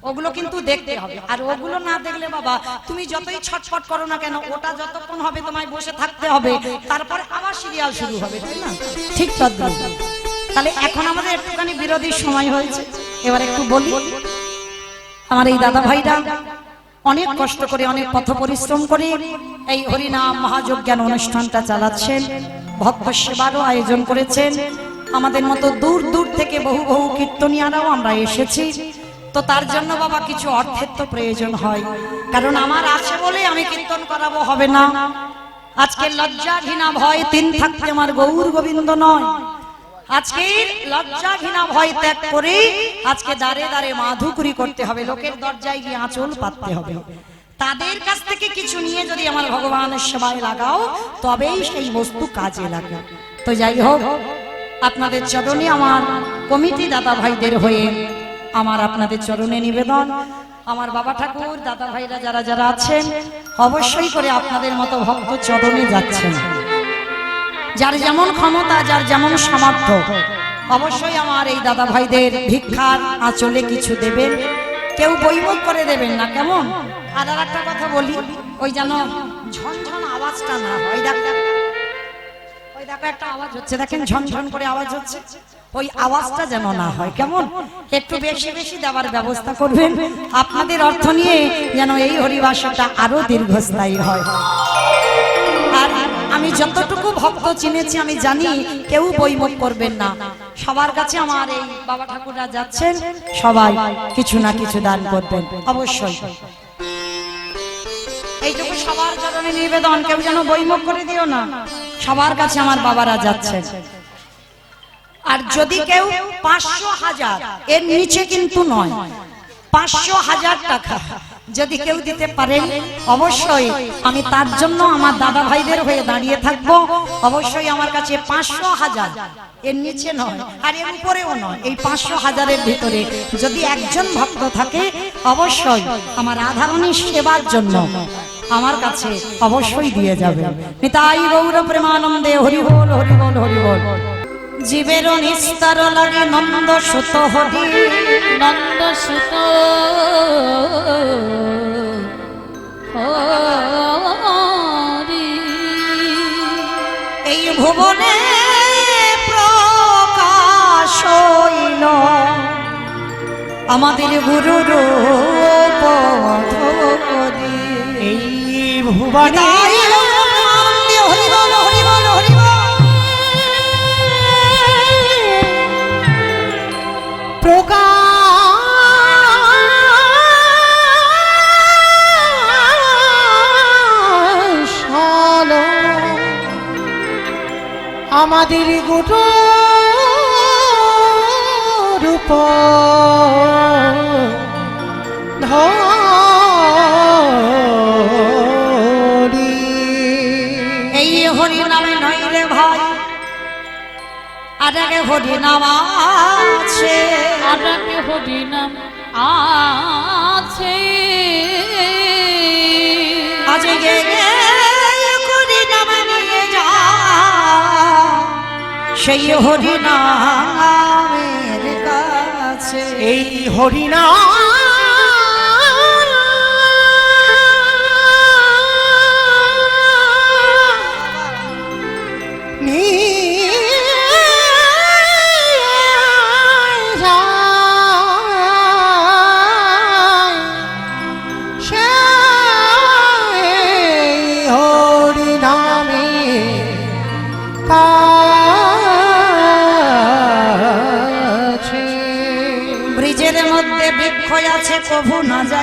ওগুলো কিন্তু দেখতে হবে। আর ওগুলো না দেখলে বাবা তুমি যতই ছটফট করো না কেন, ওটা যতক্ষণ হবে তোমায় বসে থাকতে হবে, তারপরে আবার সিরিয়াল শুরু হবে, তাই না? ঠিক তদ্রুপ। তাহলে এখন আমাদের একটুখানি বিরোধীর সময় হয়েছে, এবার একটু বলি। আমার এই দাদা ভাইরা অনেক কষ্ট করে অনেক পথ পরিশ্রম করে এই হরিনাম মহাযজ্ঞান অনুষ্ঠানটা চালাচ্ছেন, ভক্ত সেবারও আয়োজন করেছেন। আমাদের মতো দূর দূর থেকে বহু বহু কীর্তনিয়ারাও আমরা এসেছি। তো তার জন্য বাবা কিছু অর্থের তো প্রয়োজন হয়, কারণ আমার আছে বলে আমি কীর্তন করাবো হবে না। আজকে লজ্জা ঘৃণা ভয় তিন থাকতে আমার গৌর গোবিন্দ নয়। আজকে লজ্জা ঘৃণা ভয় ত্যাগ করে আজকে দাঁড়ে দাঁড়ে মাধুকরি করতে হবে, লোকের দরজায় গিয়ে আঁচল পাততে হবে। তাদের কাছ থেকে কিছু নিয়ে যদি আমার ভগবানের সেবায় লাগাও তবেই সেই বস্তু কাজে লাগে। তো যাই হোক, আপনাদের চরণে আমার কমিটি দাদা ভাইদের হয়ে আমার আপনাদের চরণে নিবেদন, আমার বাবা ঠাকুর দাদা ভাইরা যারা যারা আছেন অবশ্যই করে আপনাদের মতো ভক্ত চরণে যাচ্ছেন। যার যেমন ক্ষমতা, যার যেমন সামর্থ্য, অবশ্যই আমার এই দাদা ভাইদের ভিক্ষার আঁচলে কিছু দেবেন, কেউ বইমুখ করে দেবেন না, কেমন? আর একটা কথা বলি, ওই যেন ঝনঝন আওয়াজটা না হয়। ওই দেখো একটা আওয়াজ হচ্ছে, দেখেন ঝনঝন করে আওয়াজ হচ্ছে, ওই আওয়াজটা যেন না হয়, কেমন? একটু বেশি বেশি দেওয়ার ব্যবস্থা করবেন, আপনাদের অর্থ নিয়ে যেন এই হরিবাসটা আরো দীর্ঘস্থায়ী হয়। আর আমি যতটুকু ভক্ত চিনেছি আমি জানি কেউ বইমুখ করবেন না, সবার কাছে আমার এই বাবা ঠাকুররা যাচ্ছেন, সবাই কিছু না কিছু দান করবেন অবশ্যই। এইটুকু সবার চরণে নিবেদন, কেউ যেন বইমুখ করে দিও না, সবার কাছে আমার বাবারা যাচ্ছেন। আর যদি কেউ 500,000 এর নিচে কিন্তু নয়, 500,000 টাকা যদি কেউ দিতে পারেন অবশ্যই আমি তার জন্য আমার দাদা ভাইদের হয়ে দাঁড়িয়ে থাকব। অবশ্যই আমার কাছে 500,000 এর নিচে নয় আর এর উপরেও নয়, এই 500,000-এর ভিতরে যদি একজন ভক্ত থাকে অবশ্যই আমার রাধারানীর সেবার জন্য আমার কাছে অবশ্যই দিয়ে যাবে। নিতাই গৌর প্রেমানন্দে হরি বল হরি বল হরি বল। জীবের নিস্তার লাগে নন্দ সুত হরি, নন্দ সুত হরি। এই ভুবনে প্রকাশ হইল আমাদের গুরু রূপ ধরি। এই ভুবনে হরি বল হরি বল হরি বল। প্রকাশ হলো আমাদের গুরু রূপ ধরি। এই হরি নামে নয় রে ভাই, আর আগে হরি নাম আছে, আরাকে হরি নাম আছে। আজ গে হরি নাম নিয়ে যা, সেই হরি নামের কাছে। এই হরিনা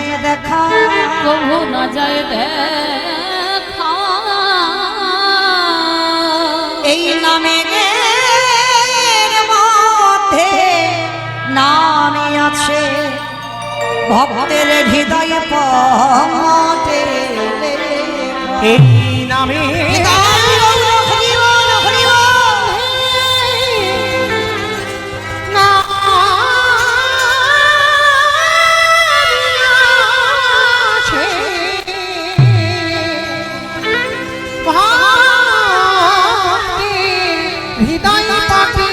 যায় দেখা, কভু না যায় দেখা। এই নামে মধ্যে নামে আছে ভক্তের হৃদয় পথে। এই নামে হৃদয় পাখি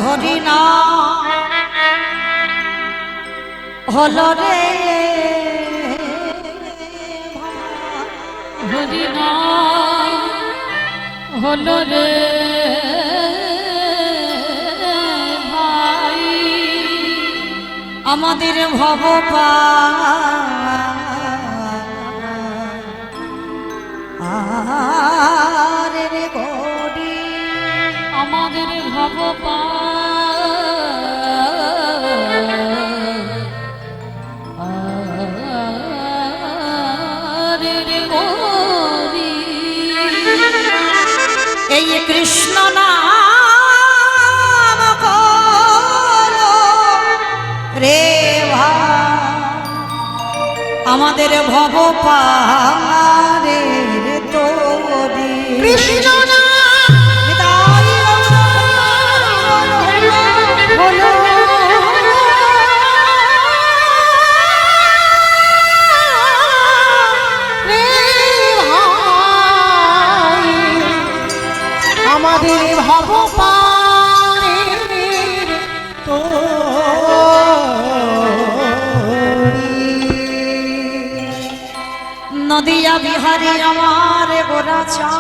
হরিনা হলো রে হরিনা হলো রে ভাই, আমাদের ভবপা আরে রে গরি, আমাদের ভবপা রে গরি। এই কৃষ্ণ নাম করো রে ভাই, আমাদের ভবপারের তোরি। কৃষ্ণ আমাদের ভব পারের নদিয়া বিহারে আমার গোরাচা,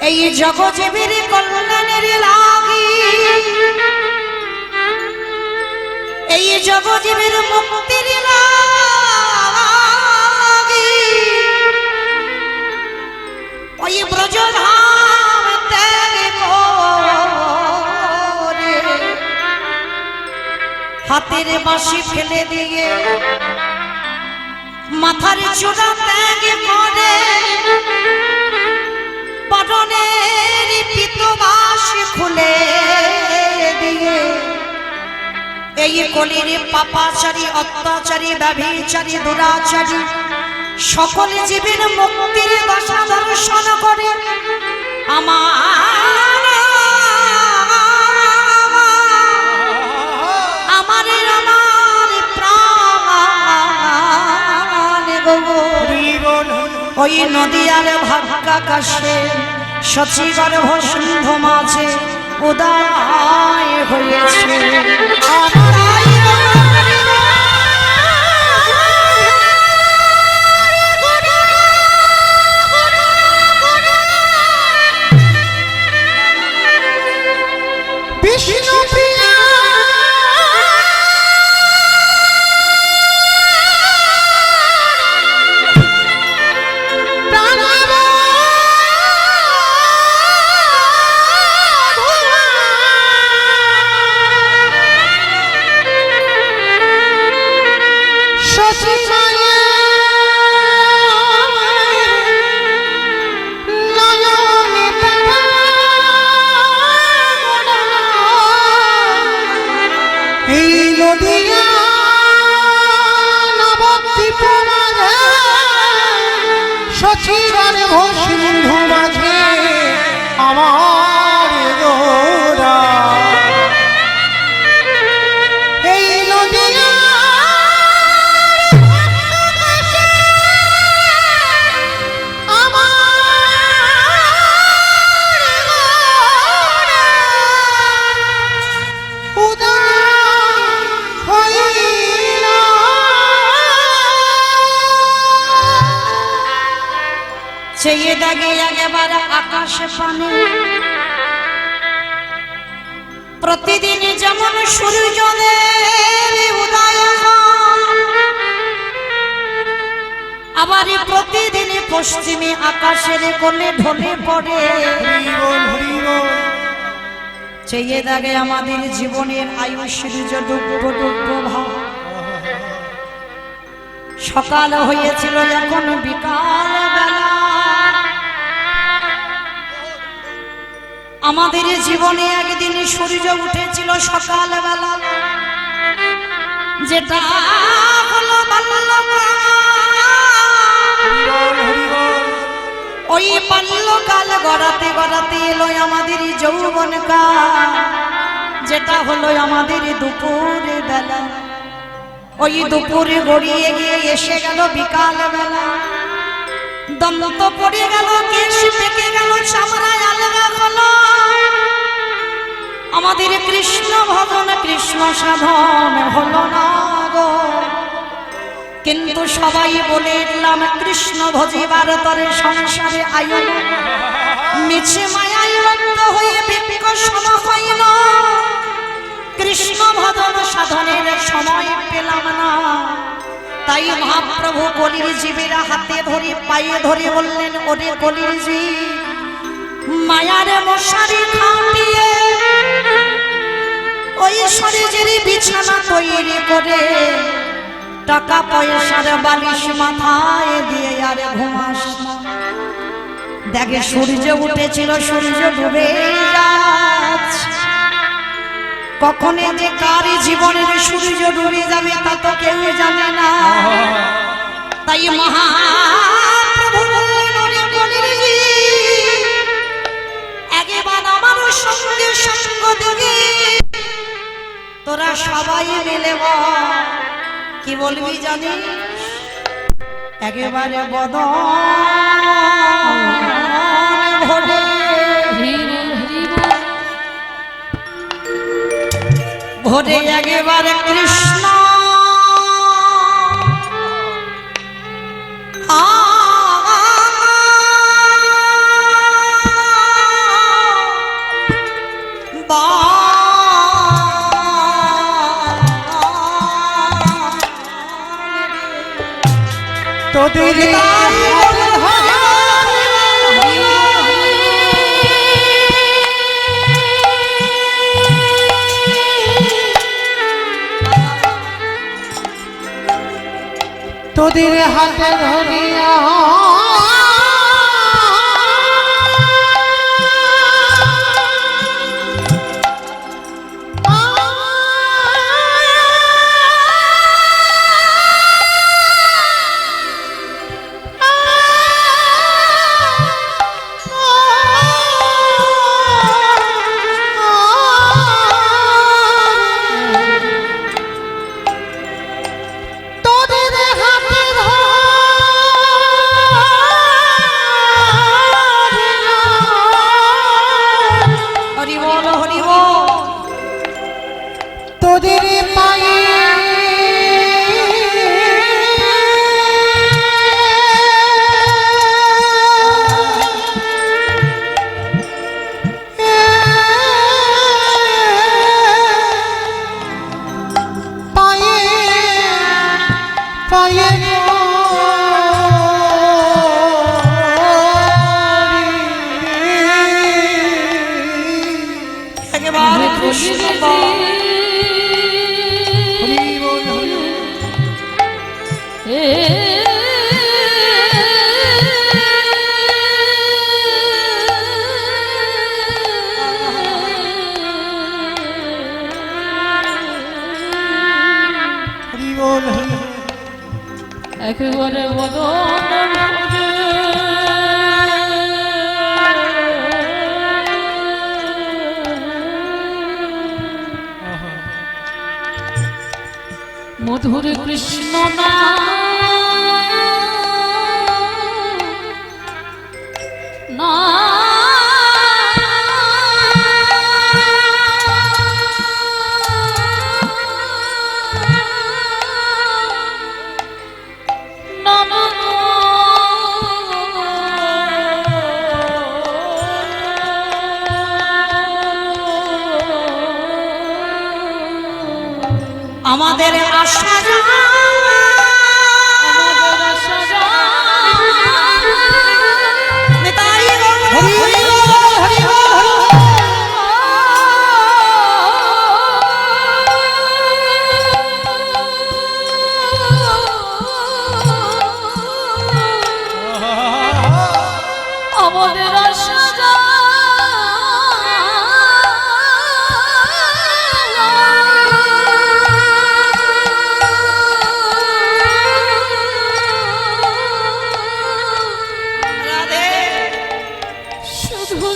এই জগজীবীর কল্যাণের লাগি, এই জগজীবীর মুক্তির লাগি, ওই ব্রজধাম ত্যাগ করে হাতের বাঁশি ফেলে দিয়ে মাথার চূড়া ত্যাগ করে পরনের পিতবাস খুলে দিয়ে এই কলির পাপাচারী অত্যাচারী ব্যভিচারী দুরাচারী সকল জীবের মুক্তির দশা দর্শন করে আমার প্রাণ গো ওই নদিয়ার ভাগ্যাকাশে শচীগর্ভ সিন্ধু মাঝে উদয় হয়েছে। বিষ্ণু প্রিয়া সচিবার সিন্ধু মাঝে আমার গোরা এই নদিয়া চেয়ে দাগে একেবারে আকাশে পানে প্রতিদিন যেমন সূর্যোদয়ের উদয় হয়, আবার প্রতিদিন পশ্চিমে আকাশের কোণে ঢলে পড়ে চেয়ে দেখে আমাদের জীবনের আয়ুষের যে ডুব্ব ডুব্ব ভাব। সকাল হয়েছিল এখন বিকাল বেলা, আমাদের জীবনে একদিন সূর্য উঠেছিল সকাল বেলা, যেটা হলো ওই বাল্যকাল গড়াতে গড়াতে এলো আমাদের যৌবন কাল, যেটা হলো আমাদের দুপুরে বেলা। ওই দুপুরে গড়িয়ে গিয়ে এসে গেল বিকাল বেলা, দন্ত পড়ে গেল, কেশ পেকে গেল, চামড়ায় আলগা হলো। আমাদের কৃষ্ণ ভজন কৃষ্ণ সাধন হলো না গো। কিন্তু সবাই বলে এলাম কৃষ্ণ ভজিবার তরে সংসারে আয়ু, মিছে মায়ায় রক্ত হয়ে বিপিক সম হয় না। কৃষ্ণ ভজন সাধনের সময় পেলাম না, তাই মহাপ্রভু কলির জীবের হাতে ধরে পায়ে ধরে বললেন, ওরে কলির জীব, মায়ার মশারি খাটিয়ে ওই শরীরের বিছানা তৈরি করে টাকা পয়সার বালিশ মাথায় দিয়ে আর ঘুমাস না। দেখে সূর্য উঠেছিল, সূর্য ডুবে যাচ্ছে, কখনো যে কার জীবনের সূর্য ডুবে যাবে তা তো কেউ জানে না। তাই মহাপ্রভু বললেন, ওরে কলির জীব, একবার আমার সঙ্গে সঙ্গ দিবি, তোরা সবাই মিলে কি বলবি জানিস, একেবারে বদন ভরে ভরে একেবারে কৃষ্ণ তোদের তোদের হাতে ধরিয়া তোদের পায়ে পায়ে পায়ে একেবারে কৃষ্ণ একেবারে বদন মধুর কৃষ্ণ না আমাদের আশা আমাদের আশা আমাদের আশা রাধে শুধু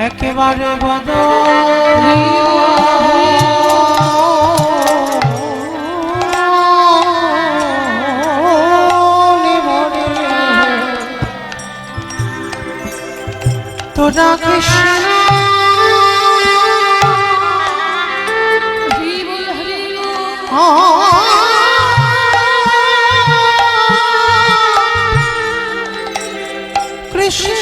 একেবারে তোরা কৃষ্ণ কৃষ্ণ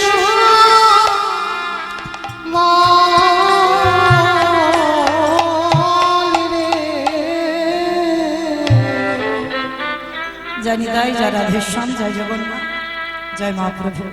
জানি তাই জয় রাধেশ্যাম, জয় জগন্নাথ, জয় মহাপ্রভু।